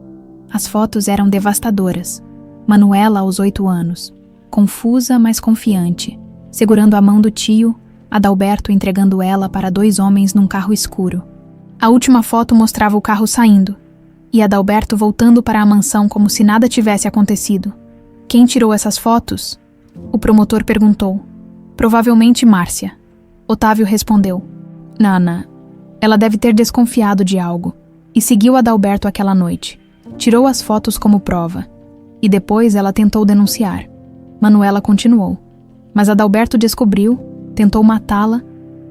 As fotos eram devastadoras. Manuela aos 8 anos, confusa, mas confiante, segurando a mão do tio, Adalberto entregando ela para 2 homens num carro escuro. A última foto mostrava o carro saindo, e Adalberto voltando para a mansão como se nada tivesse acontecido. Quem tirou essas fotos? O promotor perguntou. Provavelmente Márcia. Otávio respondeu. Nana, ela deve ter desconfiado de algo, e seguiu Adalberto aquela noite. Tirou as fotos como prova. E depois ela tentou denunciar. Manuela continuou. Mas Adalberto descobriu, tentou matá-la,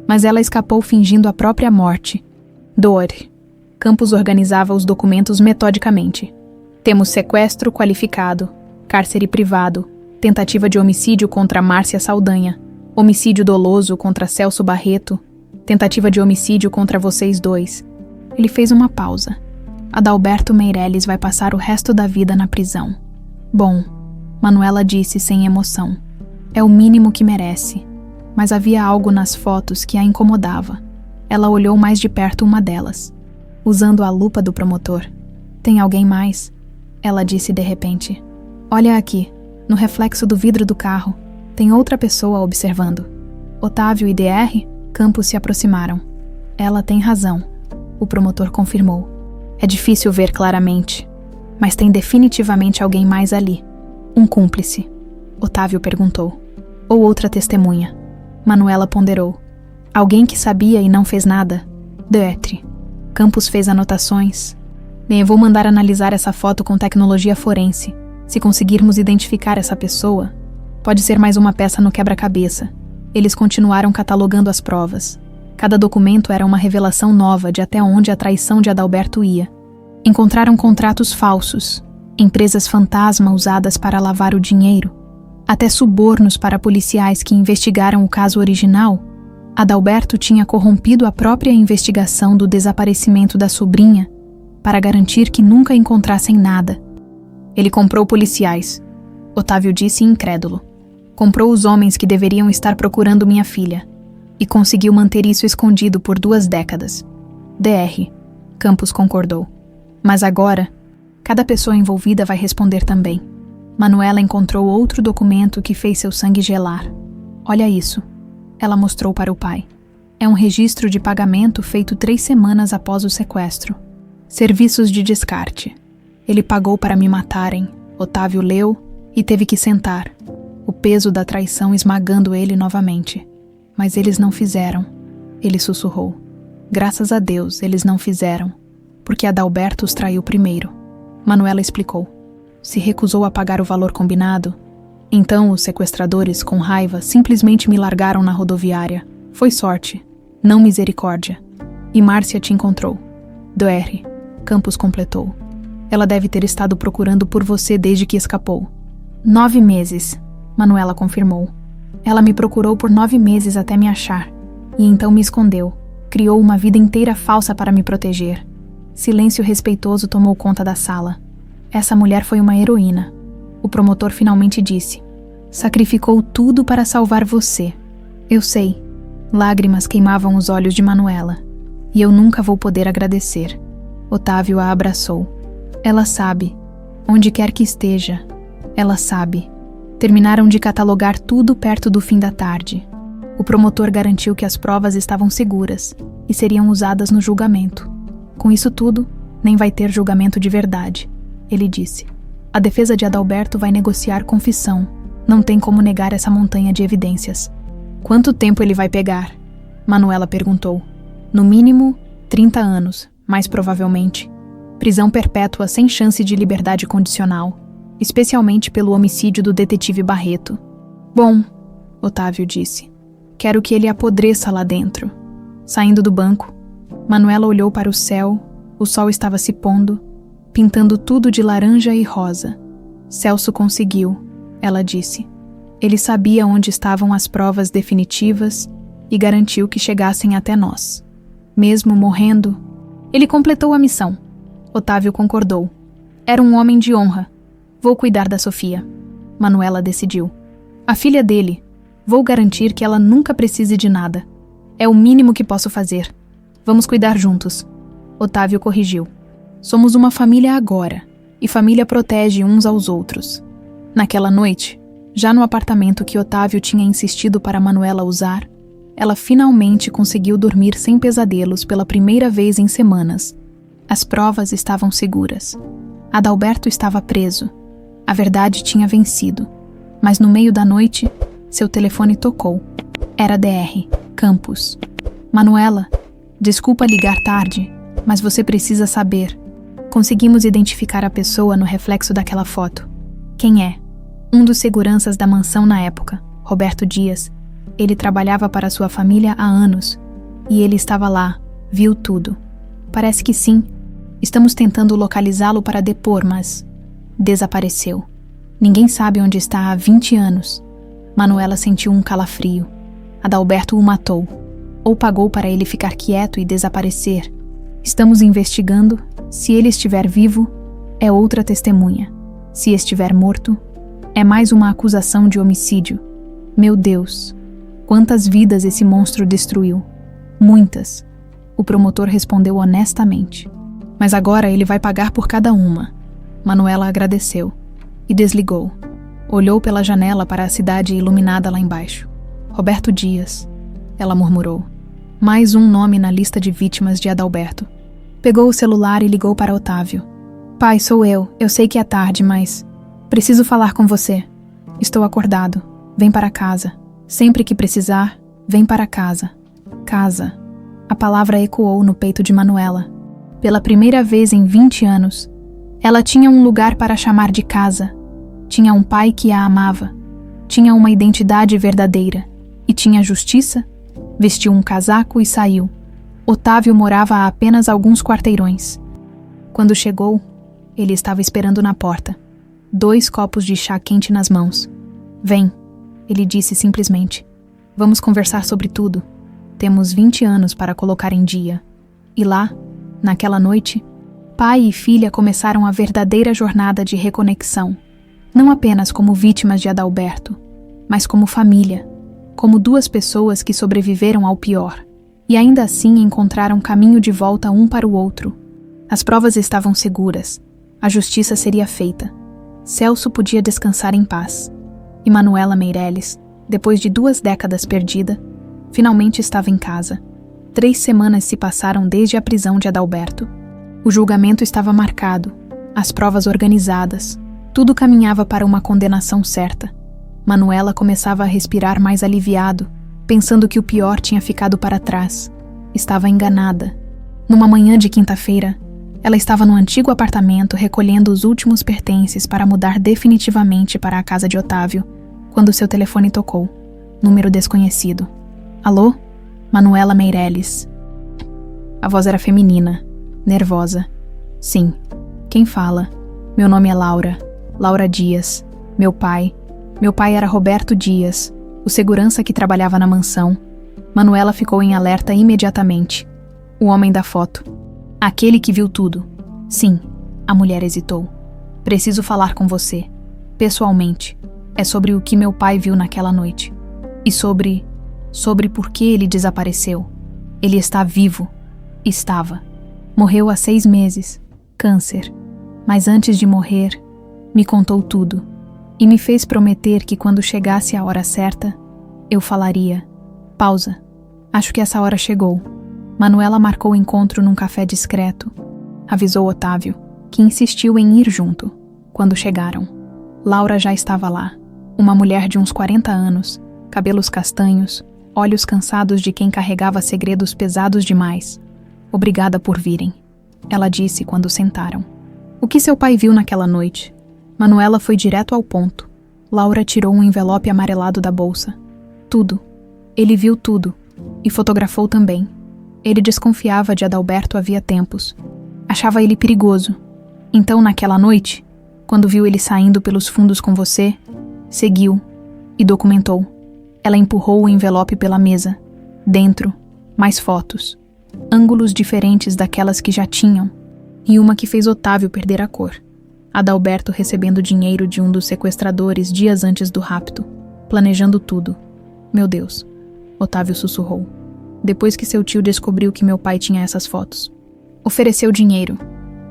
mas ela escapou fingindo a própria morte. Dr. Campos organizava os documentos metodicamente. Temos sequestro qualificado, cárcere privado, tentativa de homicídio contra Márcia Saldanha, homicídio doloso contra Celso Barreto, tentativa de homicídio contra vocês 2. Ele fez uma pausa. Adalberto Meireles vai passar o resto da vida na prisão. Bom, Manuela disse sem emoção. É o mínimo que merece. Mas havia algo nas fotos que a incomodava. Ela olhou mais de perto uma delas, usando a lupa do promotor. Tem alguém mais? Ela disse de repente. Olha aqui, no reflexo do vidro do carro. Tem outra pessoa observando. Otávio e Dr. Campos se aproximaram. Ela tem razão, o promotor confirmou. É difícil ver claramente, mas tem definitivamente alguém mais ali. Um cúmplice, Otávio perguntou. Ou outra testemunha. Manuela ponderou. Alguém que sabia e não fez nada? Dr. Campos fez anotações. Bem, eu vou mandar analisar essa foto com tecnologia forense. Se conseguirmos identificar essa pessoa, pode ser mais uma peça no quebra-cabeça. Eles continuaram catalogando as provas. Cada documento era uma revelação nova de até onde a traição de Adalberto ia. Encontraram contratos falsos, empresas fantasma usadas para lavar o dinheiro, até subornos para policiais que investigaram o caso original. Adalberto tinha corrompido a própria investigação do desaparecimento da sobrinha para garantir que nunca encontrassem nada. Ele comprou policiais, Otávio disse incrédulo. Comprou os homens que deveriam estar procurando minha filha. E conseguiu manter isso escondido por 2 décadas. Dr. Campos concordou. Mas agora, cada pessoa envolvida vai responder também. Manuela encontrou outro documento que fez seu sangue gelar. Olha isso. Ela mostrou para o pai. É um registro de pagamento feito 3 semanas após o sequestro. Serviços de descarte. Ele pagou para me matarem. Otávio leu e teve que sentar, o peso da traição esmagando ele novamente. Mas eles não fizeram. Ele sussurrou. Graças a Deus, eles não fizeram, porque Adalberto os traiu primeiro. Manuela explicou. Se recusou a pagar o valor combinado. Então os sequestradores, com raiva, simplesmente me largaram na rodoviária. Foi sorte, não misericórdia. E Márcia te encontrou. Dr. Campos completou. Ela deve ter estado procurando por você desde que escapou. 9 meses, Manuela confirmou. Ela me procurou por 9 meses até me achar. E então me escondeu. Criou uma vida inteira falsa para me proteger. Silêncio respeitoso tomou conta da sala. Essa mulher foi uma heroína. O promotor finalmente disse. Sacrificou tudo para salvar você. Eu sei. Lágrimas queimavam os olhos de Manuela. E eu nunca vou poder agradecer. Otávio a abraçou. Ela sabe. Onde quer que esteja. Ela sabe. Terminaram de catalogar tudo perto do fim da tarde. O promotor garantiu que as provas estavam seguras e seriam usadas no julgamento. Com isso tudo, nem vai ter julgamento de verdade, ele disse. A defesa de Adalberto vai negociar confissão. Não tem como negar essa montanha de evidências. Quanto tempo ele vai pegar? Manuela perguntou. No mínimo, 30 anos, mais provavelmente. Prisão perpétua sem chance de liberdade condicional. Especialmente pelo homicídio do detetive Barreto. Bom, Otávio disse. Quero que ele apodreça lá dentro. Saindo do banco, Manuela olhou para o céu. O sol estava se pondo, pintando tudo de laranja e rosa. Celso conseguiu, ela disse. Ele sabia onde estavam as provas definitivas e garantiu que chegassem até nós. Mesmo morrendo, ele completou a missão. Otávio concordou. Era um homem de honra. Vou cuidar da Sofia. Manuela decidiu. A filha dele. Vou garantir que ela nunca precise de nada. É o mínimo que posso fazer. Vamos cuidar juntos. Otávio corrigiu. Somos uma família agora, e família protege uns aos outros. Naquela noite, já no apartamento que Otávio tinha insistido para Manuela usar, ela finalmente conseguiu dormir sem pesadelos pela primeira vez em semanas. As provas estavam seguras. Adalberto estava preso. A verdade tinha vencido. Mas no meio da noite, seu telefone tocou. Era Dr. Campos. Manuela, desculpa ligar tarde, mas você precisa saber. Conseguimos identificar a pessoa no reflexo daquela foto. Quem é? Um dos seguranças da mansão na época, Roberto Dias. Ele trabalhava para sua família há anos. E ele estava lá, viu tudo. Parece que sim. Estamos tentando localizá-lo para depor, mas... desapareceu. Ninguém sabe onde está há 20 anos. Manuela sentiu um calafrio. Adalberto o matou. Ou pagou para ele ficar quieto e desaparecer. Estamos investigando. Se ele estiver vivo, é outra testemunha. Se estiver morto, é mais uma acusação de homicídio. Meu Deus, quantas vidas esse monstro destruiu? Muitas. O promotor respondeu honestamente. Mas agora ele vai pagar por cada uma. Manuela agradeceu e desligou. Olhou pela janela para a cidade iluminada lá embaixo. Roberto Dias, ela murmurou. Mais um nome na lista de vítimas de Adalberto. Pegou o celular e ligou para Otávio. Pai, sou eu. Eu sei que é tarde, mas... preciso falar com você. Estou acordado. Vem para casa. Sempre que precisar, vem para casa. Casa. A palavra ecoou no peito de Manuela. Pela primeira vez em 20 anos, ela tinha um lugar para chamar de casa. Tinha um pai que a amava. Tinha uma identidade verdadeira. E tinha justiça. Vestiu um casaco e saiu. Otávio morava a apenas alguns quarteirões. Quando chegou, ele estava esperando na porta. 2 copos de chá quente nas mãos. Vem, ele disse simplesmente. Vamos conversar sobre tudo. Temos 20 anos para colocar em dia. E lá, naquela noite, pai e filha começaram a verdadeira jornada de reconexão. Não apenas como vítimas de Adalberto, mas como família, como duas pessoas que sobreviveram ao pior, e ainda assim encontraram caminho de volta um para o outro. As provas estavam seguras, a justiça seria feita. Celso podia descansar em paz. E Manuela Meireles, depois de 2 décadas perdida, finalmente estava em casa. 3 semanas se passaram desde a prisão de Adalberto. O julgamento estava marcado, as provas organizadas, tudo caminhava para uma condenação certa. Manuela começava a respirar mais aliviado, pensando que o pior tinha ficado para trás. Estava enganada. Numa manhã de quinta-feira, ela estava no antigo apartamento recolhendo os últimos pertences para mudar definitivamente para a casa de Otávio, quando seu telefone tocou. Número desconhecido. Alô? Manuela Meireles. A voz era feminina, nervosa. Sim. Quem fala? Meu nome é Laura. Laura Dias. Meu pai era Roberto Dias, o segurança que trabalhava na mansão. Manuela ficou em alerta imediatamente. O homem da foto. Aquele que viu tudo. Sim, a mulher hesitou. Preciso falar com você. Pessoalmente. É sobre o que meu pai viu naquela noite. E sobre por que ele desapareceu. Ele está vivo. Estava. Morreu há 6 meses. Câncer. Mas antes de morrer, me contou tudo. E me fez prometer que quando chegasse a hora certa, eu falaria. Pausa. Acho que essa hora chegou. Manuela marcou o encontro num café discreto. Avisou Otávio, que insistiu em ir junto. Quando chegaram, Laura já estava lá. Uma mulher de uns 40 anos, cabelos castanhos, olhos cansados de quem carregava segredos pesados demais. Obrigada por virem, ela disse quando sentaram. O que seu pai viu naquela noite? Manuela foi direto ao ponto. Laura tirou um envelope amarelado da bolsa. Tudo. Ele viu tudo. E fotografou também. Ele desconfiava de Adalberto havia tempos. Achava ele perigoso. Então, naquela noite, quando viu ele saindo pelos fundos com você, seguiu e documentou. Ela empurrou o envelope pela mesa. Dentro, mais fotos. Ângulos diferentes daquelas que já tinham. E uma que fez Otávio perder a cor. Adalberto recebendo dinheiro de um dos sequestradores dias antes do rapto. Planejando tudo. Meu Deus, Otávio sussurrou. Depois que seu tio descobriu que meu pai tinha essas fotos. Ofereceu dinheiro.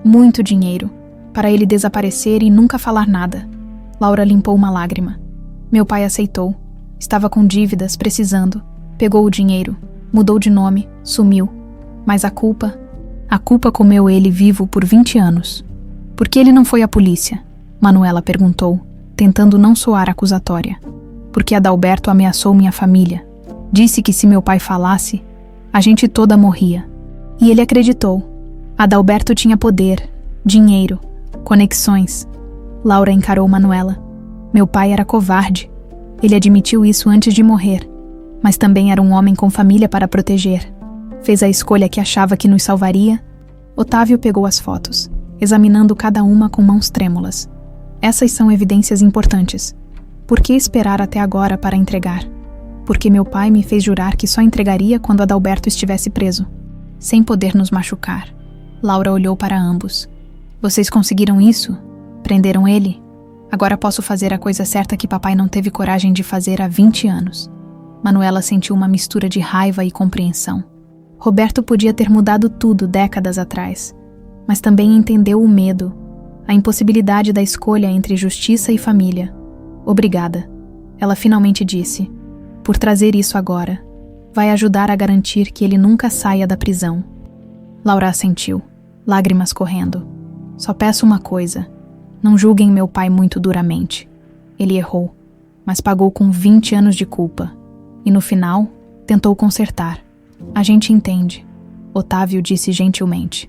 Muito dinheiro. Para ele desaparecer e nunca falar nada. Laura limpou uma lágrima. Meu pai aceitou. Estava com dívidas, precisando. Pegou o dinheiro. Mudou de nome. Sumiu. Mas a culpa comeu ele vivo por 20 anos. Por que ele não foi à polícia? Manuela perguntou, tentando não soar acusatória. Porque Adalberto ameaçou minha família. Disse que se meu pai falasse, a gente toda morria. E ele acreditou. Adalberto tinha poder, dinheiro, conexões. Laura encarou Manuela. Meu pai era covarde. Ele admitiu isso antes de morrer. Mas também era um homem com família para proteger. Fez a escolha que achava que nos salvaria. Otávio pegou as fotos, examinando cada uma com mãos trêmulas. Essas são evidências importantes. Por que esperar até agora para entregar? Porque meu pai me fez jurar que só entregaria quando Adalberto estivesse preso, sem poder nos machucar. Laura olhou para ambos. Vocês conseguiram isso? Prenderam ele? Agora posso fazer a coisa certa que papai não teve coragem de fazer há 20 anos. Manuela sentiu uma mistura de raiva e compreensão. Roberto podia ter mudado tudo décadas atrás, mas também entendeu o medo, a impossibilidade da escolha entre justiça e família. Obrigada, ela finalmente disse, por trazer isso agora. Vai ajudar a garantir que ele nunca saia da prisão. Laura assentiu, lágrimas correndo. Só peço uma coisa, não julguem meu pai muito duramente. Ele errou, mas pagou com 20 anos de culpa. E no final, tentou consertar. A gente entende, Otávio disse gentilmente.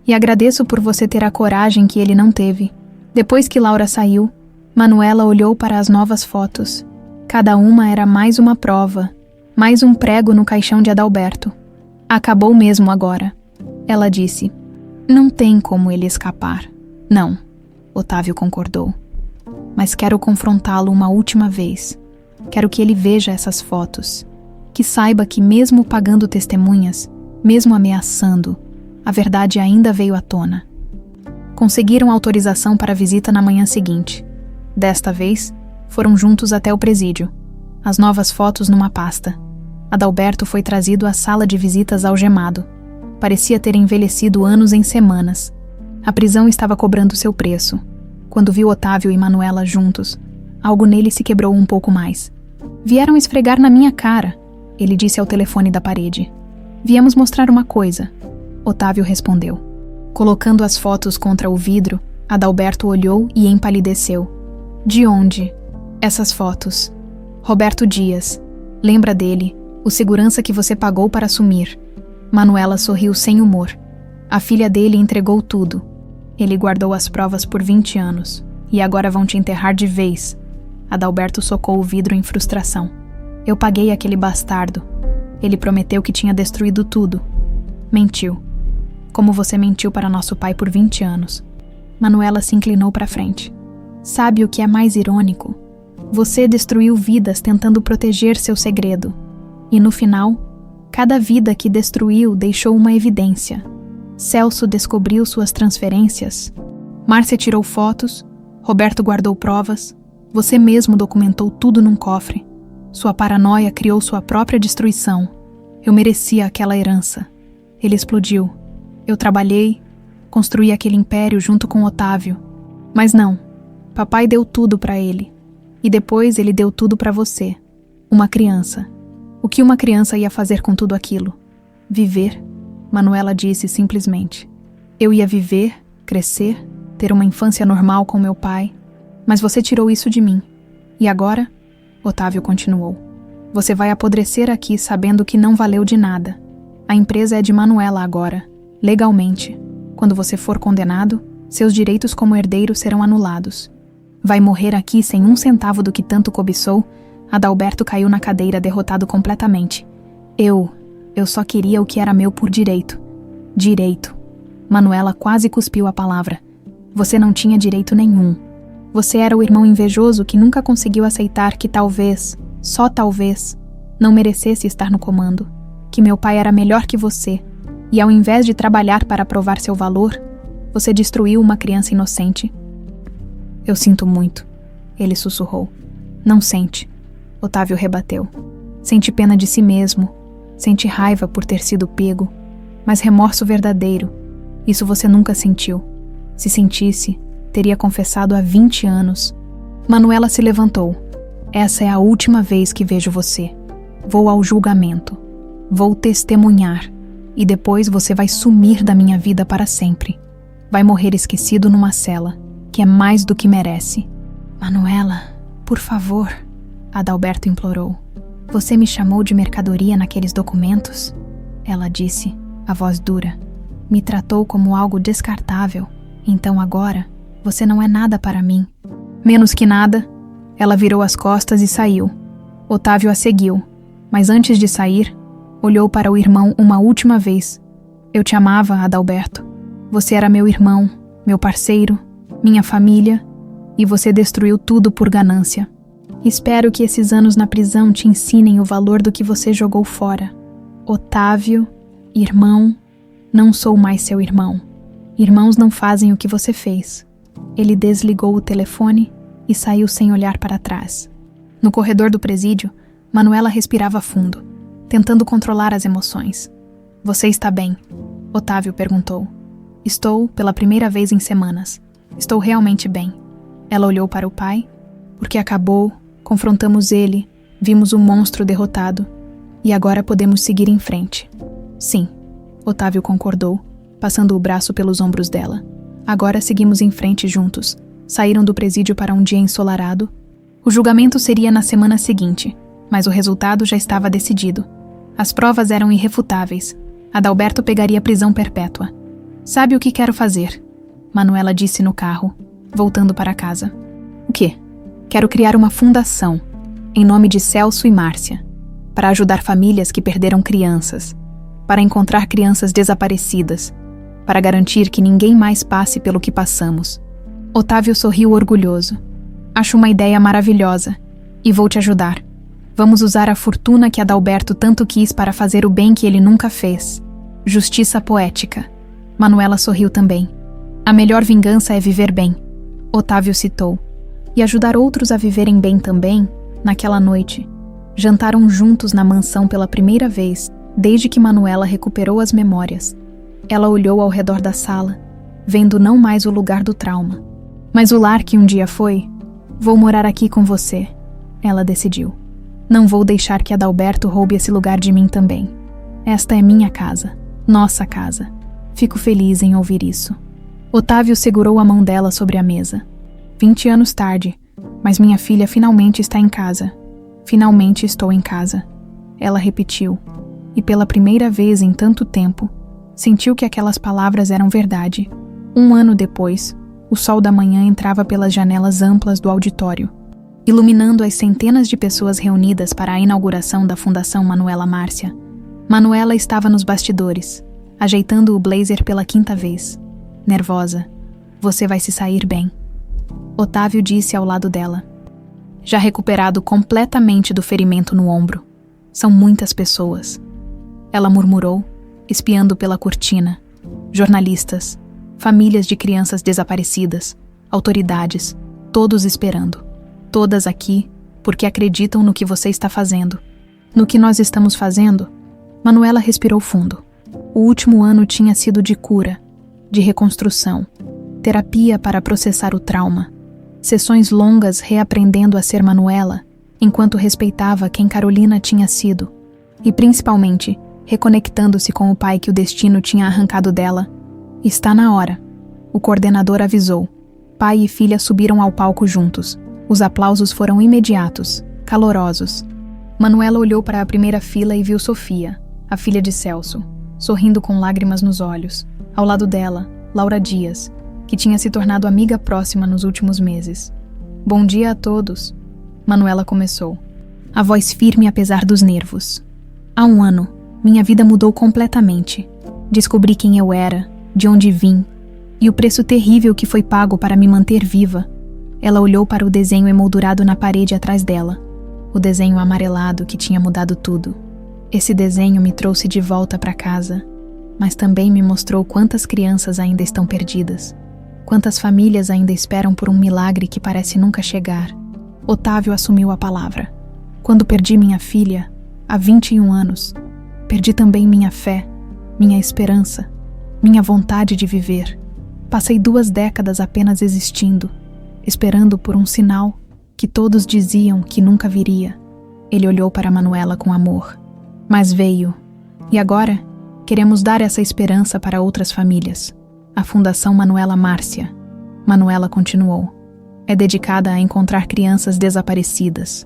E agradeço por você ter a coragem que ele não teve. Depois que Laura saiu, Manuela olhou para as novas fotos. Cada uma era mais uma prova, mais um prego no caixão de Adalberto. Acabou mesmo agora, ela disse. Não tem como ele escapar. Não, Otávio concordou. Mas quero confrontá-lo uma última vez. Quero que ele veja essas fotos. Que saiba que mesmo pagando testemunhas, mesmo ameaçando, a verdade ainda veio à tona. Conseguiram autorização para a visita na manhã seguinte. Desta vez, foram juntos até o presídio. As novas fotos numa pasta. Adalberto foi trazido à sala de visitas algemado. Parecia ter envelhecido anos em semanas. A prisão estava cobrando seu preço. Quando viu Otávio e Manuela juntos, algo nele se quebrou um pouco mais. Vieram esfregar na minha cara, ele disse ao telefone da parede. Viemos mostrar uma coisa. Otávio respondeu. Colocando as fotos contra o vidro, Adalberto olhou e empalideceu. De onde? Essas fotos. Roberto Dias. Lembra dele, o segurança que você pagou para assumir. Manuela sorriu sem humor. A filha dele entregou tudo. Ele guardou as provas por 20 anos. E agora vão te enterrar de vez. Adalberto socou o vidro em frustração. Eu paguei aquele bastardo. Ele prometeu que tinha destruído tudo. Mentiu. Como você mentiu para nosso pai por 20 anos. Manuela se inclinou para frente. Sabe o que é mais irônico? Você destruiu vidas tentando proteger seu segredo. E no final, cada vida que destruiu deixou uma evidência. Celso descobriu suas transferências. Márcia tirou fotos. Roberto guardou provas. Você mesmo documentou tudo num cofre. Sua paranoia criou sua própria destruição. Eu merecia aquela herança. Ele explodiu. Eu trabalhei, construí aquele império junto com Otávio. Mas não, papai deu tudo para ele. E depois ele deu tudo para você. Uma criança. O que uma criança ia fazer com tudo aquilo? Viver, Manuela disse simplesmente. Eu ia viver, crescer, ter uma infância normal com meu pai. Mas você tirou isso de mim. E agora? Otávio continuou. Você vai apodrecer aqui sabendo que não valeu de nada. A empresa é de Manuela agora. Legalmente. Quando você for condenado, seus direitos como herdeiro serão anulados. Vai morrer aqui sem um centavo do que tanto cobiçou. Adalberto caiu na cadeira derrotado completamente. Eu só queria o que era meu por direito. Direito. Manuela quase cuspiu a palavra. Você não tinha direito nenhum. Você era o irmão invejoso que nunca conseguiu aceitar que talvez, só talvez, não merecesse estar no comando. Que meu pai era melhor que você. E ao invés de trabalhar para provar seu valor, você destruiu uma criança inocente. Eu sinto muito, ele sussurrou. Não sente, Otávio rebateu. Sente pena de si mesmo, sente raiva por ter sido pego, mas remorso verdadeiro, isso você nunca sentiu. Se sentisse, teria confessado há 20 anos. Manuela se levantou. Essa é a última vez que vejo você. Vou ao julgamento. Vou testemunhar. E depois você vai sumir da minha vida para sempre. Vai morrer esquecido numa cela, que é mais do que merece. Manuela, por favor, Adalberto implorou. Você me chamou de mercadoria naqueles documentos? Ela disse, a voz dura. Me tratou como algo descartável. Então agora, você não é nada para mim. Menos que nada. Ela virou as costas e saiu. Otávio a seguiu, mas antes de sair, olhou para o irmão uma última vez. Eu te amava, Adalberto. Você era meu irmão, meu parceiro, minha família, e você destruiu tudo por ganância. Espero que esses anos na prisão te ensinem o valor do que você jogou fora. Otávio, irmão, não sou mais seu irmão. Irmãos não fazem o que você fez. Ele desligou o telefone e saiu sem olhar para trás. No corredor do presídio, Manuela respirava fundo, tentando controlar as emoções. Você está bem? Otávio perguntou. Estou, pela primeira vez em semanas. Estou realmente bem. Ela olhou para o pai, porque acabou, confrontamos ele, vimos o monstro derrotado, e agora podemos seguir em frente. Sim, Otávio concordou, passando o braço pelos ombros dela. Agora seguimos em frente juntos. Saíram do presídio para um dia ensolarado. O julgamento seria na semana seguinte, mas o resultado já estava decidido. As provas eram irrefutáveis. Adalberto pegaria prisão perpétua. Sabe o que quero fazer? Manuela disse no carro, voltando para casa. O quê? Quero criar uma fundação, em nome de Celso e Márcia, para ajudar famílias que perderam crianças, para encontrar crianças desaparecidas, para garantir que ninguém mais passe pelo que passamos. Otávio sorriu orgulhoso. Acho uma ideia maravilhosa, e vou te ajudar. Vamos usar a fortuna que Adalberto tanto quis para fazer o bem que ele nunca fez. Justiça poética. Manuela sorriu também. A melhor vingança é viver bem, Otávio citou. E ajudar outros a viverem bem também, naquela noite, Jantaram juntos na mansão pela primeira vez desde que Manuela recuperou as memórias. Ela olhou ao redor da sala, vendo não mais o lugar do trauma, mas o lar que um dia foi. Vou morar aqui com você, ela decidiu. Não vou deixar que Adalberto roube esse lugar de mim também. Esta é minha casa, nossa casa. Fico feliz em ouvir isso. Otávio segurou a mão dela sobre a mesa. 20 anos tarde, mas minha filha finalmente está em casa. Finalmente estou em casa. Ela repetiu, e pela primeira vez em tanto tempo, sentiu que aquelas palavras eram verdade. 1 ano depois, o sol da manhã entrava pelas janelas amplas do auditório, iluminando as centenas de pessoas reunidas para a inauguração da Fundação Manuela Márcia. Manuela estava nos bastidores, ajeitando o blazer pela 5ª vez. Nervosa. Você vai se sair bem. Otávio disse ao lado dela, já recuperado completamente do ferimento no ombro. São muitas pessoas. Ela murmurou, espiando pela cortina. Jornalistas, famílias de crianças desaparecidas, autoridades, todos esperando. Todas aqui, porque acreditam no que você está fazendo. No que nós estamos fazendo? Manuela respirou fundo. O último ano tinha sido de cura, de reconstrução, terapia para processar o trauma, sessões longas reaprendendo a ser Manuela, enquanto respeitava quem Carolina tinha sido, e principalmente reconectando-se com o pai que o destino tinha arrancado dela. Está na hora. O coordenador avisou. Pai e filha subiram ao palco juntos. Os aplausos foram imediatos, calorosos. Manuela olhou para a primeira fila e viu Sofia, a filha de Celso, sorrindo com lágrimas nos olhos. Ao lado dela, Laura Dias, que tinha se tornado amiga próxima nos últimos meses. Bom dia a todos, Manuela começou, a voz firme apesar dos nervos. Há 1 ano, minha vida mudou completamente. Descobri quem eu era, de onde vim, e o preço terrível que foi pago para me manter viva. Ela olhou para o desenho emoldurado na parede atrás dela, o desenho amarelado que tinha mudado tudo. Esse desenho me trouxe de volta para casa, mas também me mostrou quantas crianças ainda estão perdidas, quantas famílias ainda esperam por um milagre que parece nunca chegar. Otávio assumiu a palavra. Quando perdi minha filha, há 21 anos, perdi também minha fé, minha esperança, minha vontade de viver. Passei 2 décadas apenas existindo, esperando por um sinal que todos diziam que nunca viria. Ele olhou para Manuela com amor. Mas veio. E agora, queremos dar essa esperança para outras famílias. A Fundação Manuela Márcia, Manuela continuou, é dedicada a encontrar crianças desaparecidas.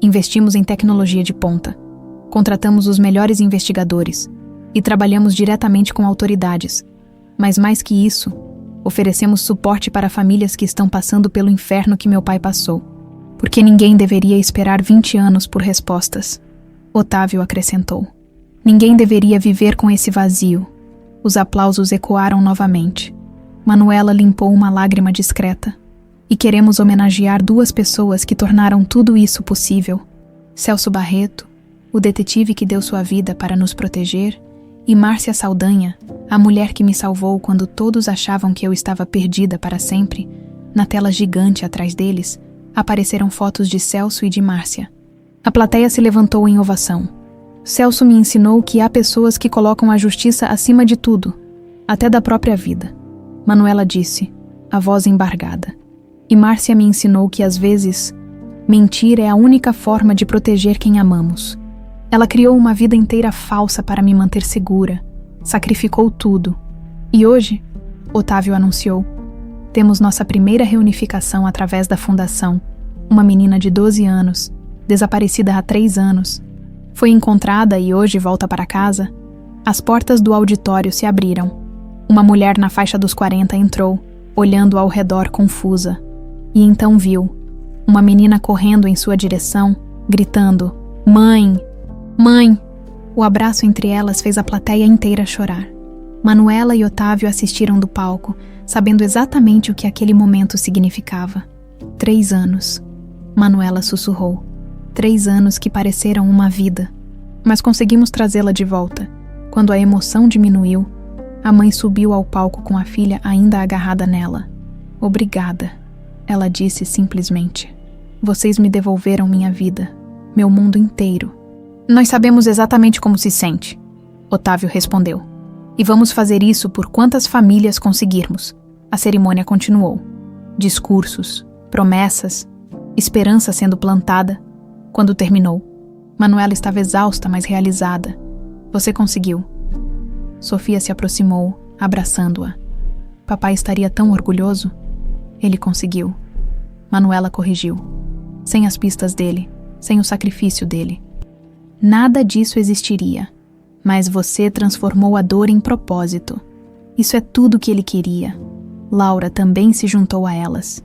Investimos em tecnologia de ponta. Contratamos os melhores investigadores e trabalhamos diretamente com autoridades. Mas mais que isso, oferecemos suporte para famílias que estão passando pelo inferno que meu pai passou. Porque ninguém deveria esperar 20 anos por respostas. Otávio acrescentou. Ninguém deveria viver com esse vazio. Os aplausos ecoaram novamente. Manuela limpou uma lágrima discreta. E queremos homenagear 2 pessoas que tornaram tudo isso possível. Celso Barreto, o detetive que deu sua vida para nos proteger, e Márcia Saldanha, a mulher que me salvou quando todos achavam que eu estava perdida para sempre. Na tela gigante atrás deles, apareceram fotos de Celso e de Márcia. A plateia se levantou em ovação. Celso me ensinou que há pessoas que colocam a justiça acima de tudo, até da própria vida. Manuela disse, a voz embargada. E Márcia me ensinou que às vezes, mentir é a única forma de proteger quem amamos. Ela criou uma vida inteira falsa para me manter segura, sacrificou tudo. E hoje, Otávio anunciou, temos nossa primeira reunificação através da fundação. Uma menina de 12 anos, desaparecida há 3 anos, foi encontrada e hoje volta para casa. As portas do auditório se abriram. Uma mulher na faixa dos 40 entrou, olhando ao redor confusa. E então viu uma menina correndo em sua direção, gritando, Mãe! Mãe! O abraço entre elas fez a plateia inteira chorar. Manuela e Otávio assistiram do palco, sabendo exatamente o que aquele momento significava. 3 anos. Manuela sussurrou. 3 anos que pareceram uma vida. Mas conseguimos trazê-la de volta. Quando a emoção diminuiu, a mãe subiu ao palco com a filha ainda agarrada nela. Obrigada, ela disse simplesmente. Vocês me devolveram minha vida, Meu mundo inteiro. Nós sabemos exatamente como se sente, Otávio respondeu. E vamos fazer isso por quantas famílias conseguirmos. A cerimônia continuou. Discursos, promessas, esperança sendo plantada. Quando terminou, Manuela estava exausta, mas realizada. Você conseguiu. Sofia se aproximou, abraçando-a. Papai estaria tão orgulhoso. Ele conseguiu. Manuela corrigiu. Sem as pistas dele, sem o sacrifício dele. Nada disso existiria. Mas você transformou a dor em propósito. Isso é tudo que ele queria. Laura também se juntou a elas.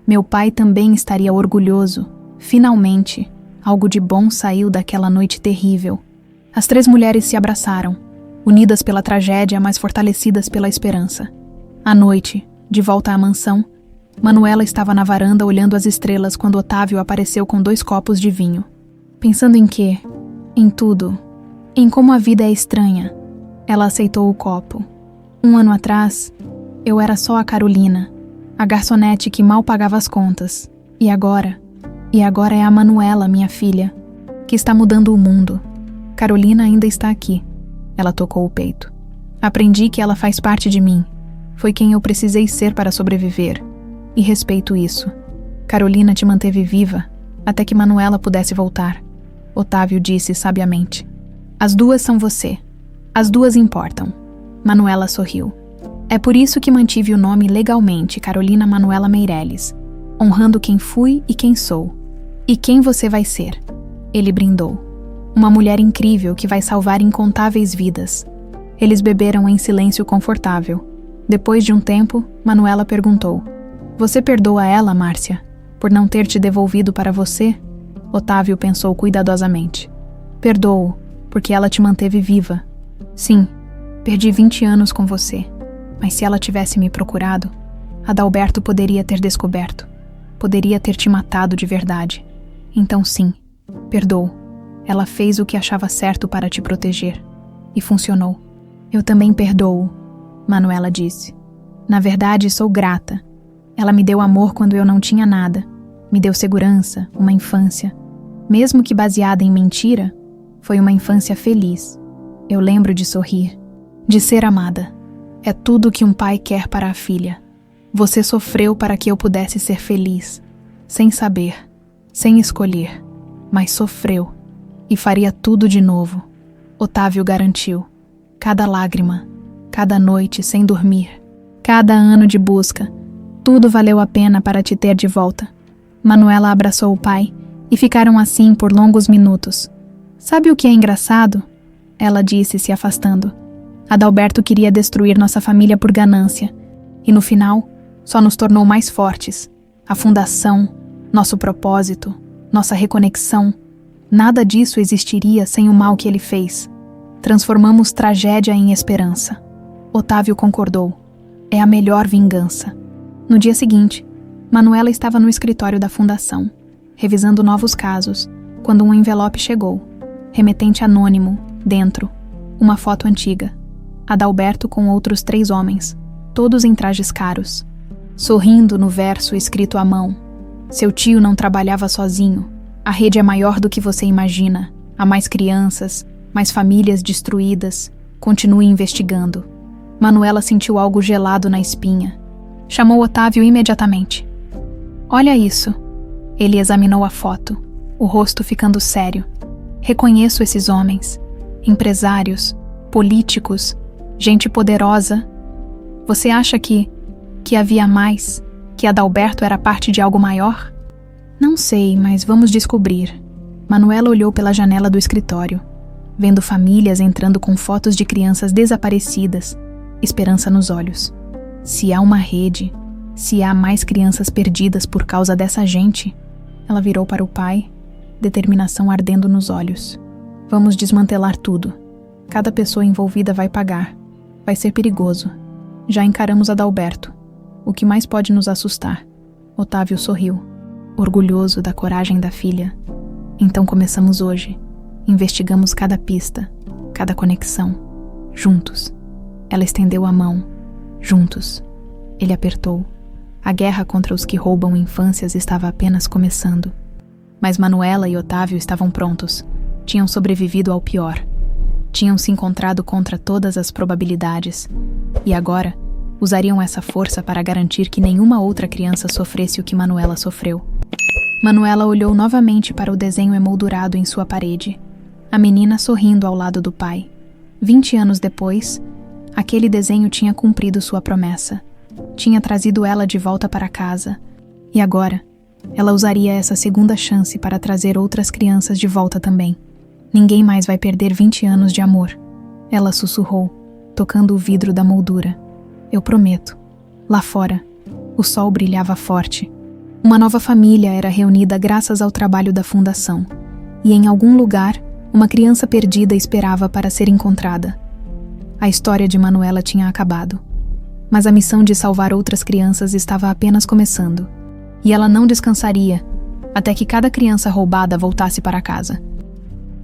Meu pai também estaria orgulhoso. Finalmente, algo de bom saiu daquela noite terrível. As 3 mulheres se abraçaram, unidas pela tragédia, mas fortalecidas pela esperança. À noite, de volta à mansão, Manuela estava na varanda olhando as estrelas quando Otávio apareceu com 2 copos de vinho. Pensando em quê? Em tudo. Em como a vida é estranha. Ela aceitou o copo. 1 ano atrás, eu era só a Carolina, a garçonete que mal pagava as contas. E agora é a Manuela, minha filha, que está mudando o mundo. Carolina ainda está aqui. Ela tocou o peito. Aprendi que ela faz parte de mim. Foi quem eu precisei ser para sobreviver. E respeito isso. Carolina te manteve viva, até que Manuela pudesse voltar. Otávio disse sabiamente. As 2 são você. As 2 importam. Manuela sorriu. É por isso que mantive o nome legalmente Carolina Manuela Meireles, honrando quem fui e quem sou. E quem você vai ser. Ele brindou. Uma mulher incrível que vai salvar incontáveis vidas. Eles beberam em silêncio confortável. Depois de um tempo, Manuela perguntou. Você perdoa ela, Márcia, por não ter te devolvido para você? Otávio pensou cuidadosamente. Perdoo, porque ela te manteve viva. Sim, perdi 20 anos com você. Mas se ela tivesse me procurado, Adalberto poderia ter descoberto. Poderia ter te matado de verdade. Então sim, perdoo. Ela fez o que achava certo para te proteger. E funcionou. Eu também perdoo, Manuela disse. Na verdade, sou grata. Ela me deu amor quando eu não tinha nada. Me deu segurança, uma infância. Mesmo que baseada em mentira, foi uma infância feliz. Eu lembro de sorrir, de ser amada. É tudo que um pai quer para a filha. Você sofreu para que eu pudesse ser feliz. Sem saber, sem escolher. Mas sofreu. E faria tudo de novo. Otávio garantiu. Cada lágrima, cada noite sem dormir, cada ano de busca, tudo valeu a pena para te ter de volta. Manuela abraçou o pai e ficaram assim por longos minutos. Sabe o que é engraçado? Ela disse, se afastando. Adalberto queria destruir nossa família por ganância. E no final, só nos tornou mais fortes. A fundação, nosso propósito, nossa reconexão. Nada disso existiria sem o mal que ele fez. Transformamos tragédia em esperança. Otávio concordou. É a melhor vingança. No dia seguinte, Manuela estava no escritório da fundação, revisando novos casos, quando um envelope chegou. Remetente anônimo, dentro, uma foto antiga. Adalberto com outros 3 homens, todos em trajes caros. Sorrindo no verso escrito à mão. Seu tio não trabalhava sozinho. A rede é maior do que você imagina. Há mais crianças, mais famílias destruídas. Continue investigando. Manuela sentiu algo gelado na espinha. Chamou Otávio imediatamente. Olha isso. Ele examinou a foto, o rosto ficando sério. Reconheço esses homens. Empresários, políticos, gente poderosa. Você acha que havia mais? Que Adalberto era parte de algo maior? Não sei, mas vamos descobrir. Manuela olhou pela janela do escritório, vendo famílias entrando com fotos de crianças desaparecidas, esperança nos olhos. Se há uma rede, se há mais crianças perdidas por causa dessa gente... Ela virou para o pai, determinação ardendo nos olhos. Vamos desmantelar tudo. Cada pessoa envolvida vai pagar. Vai ser perigoso. Já encaramos Adalberto. O que mais pode nos assustar? Otávio sorriu, orgulhoso da coragem da filha. Então começamos hoje. Investigamos cada pista, cada conexão. Juntos. Ela estendeu a mão. Juntos. Ele apertou. A guerra contra os que roubam infâncias estava apenas começando. Mas Manuela e Otávio estavam prontos. Tinham sobrevivido ao pior. Tinham se encontrado contra todas as probabilidades. E agora, usariam essa força para garantir que nenhuma outra criança sofresse o que Manuela sofreu. Manuela olhou novamente para o desenho emoldurado em sua parede. A menina sorrindo ao lado do pai. 20 anos depois, aquele desenho tinha cumprido sua promessa. Tinha trazido ela de volta para casa. E agora, ela usaria essa segunda chance para trazer outras crianças de volta também. Ninguém mais vai perder 20 anos de amor. Ela sussurrou, tocando o vidro da moldura. Eu prometo. Lá fora, o sol brilhava forte. Uma nova família era reunida graças ao trabalho da fundação. E em algum lugar, uma criança perdida esperava para ser encontrada. A história de Manuela tinha acabado. Mas a missão de salvar outras crianças estava apenas começando. E ela não descansaria até que cada criança roubada voltasse para casa.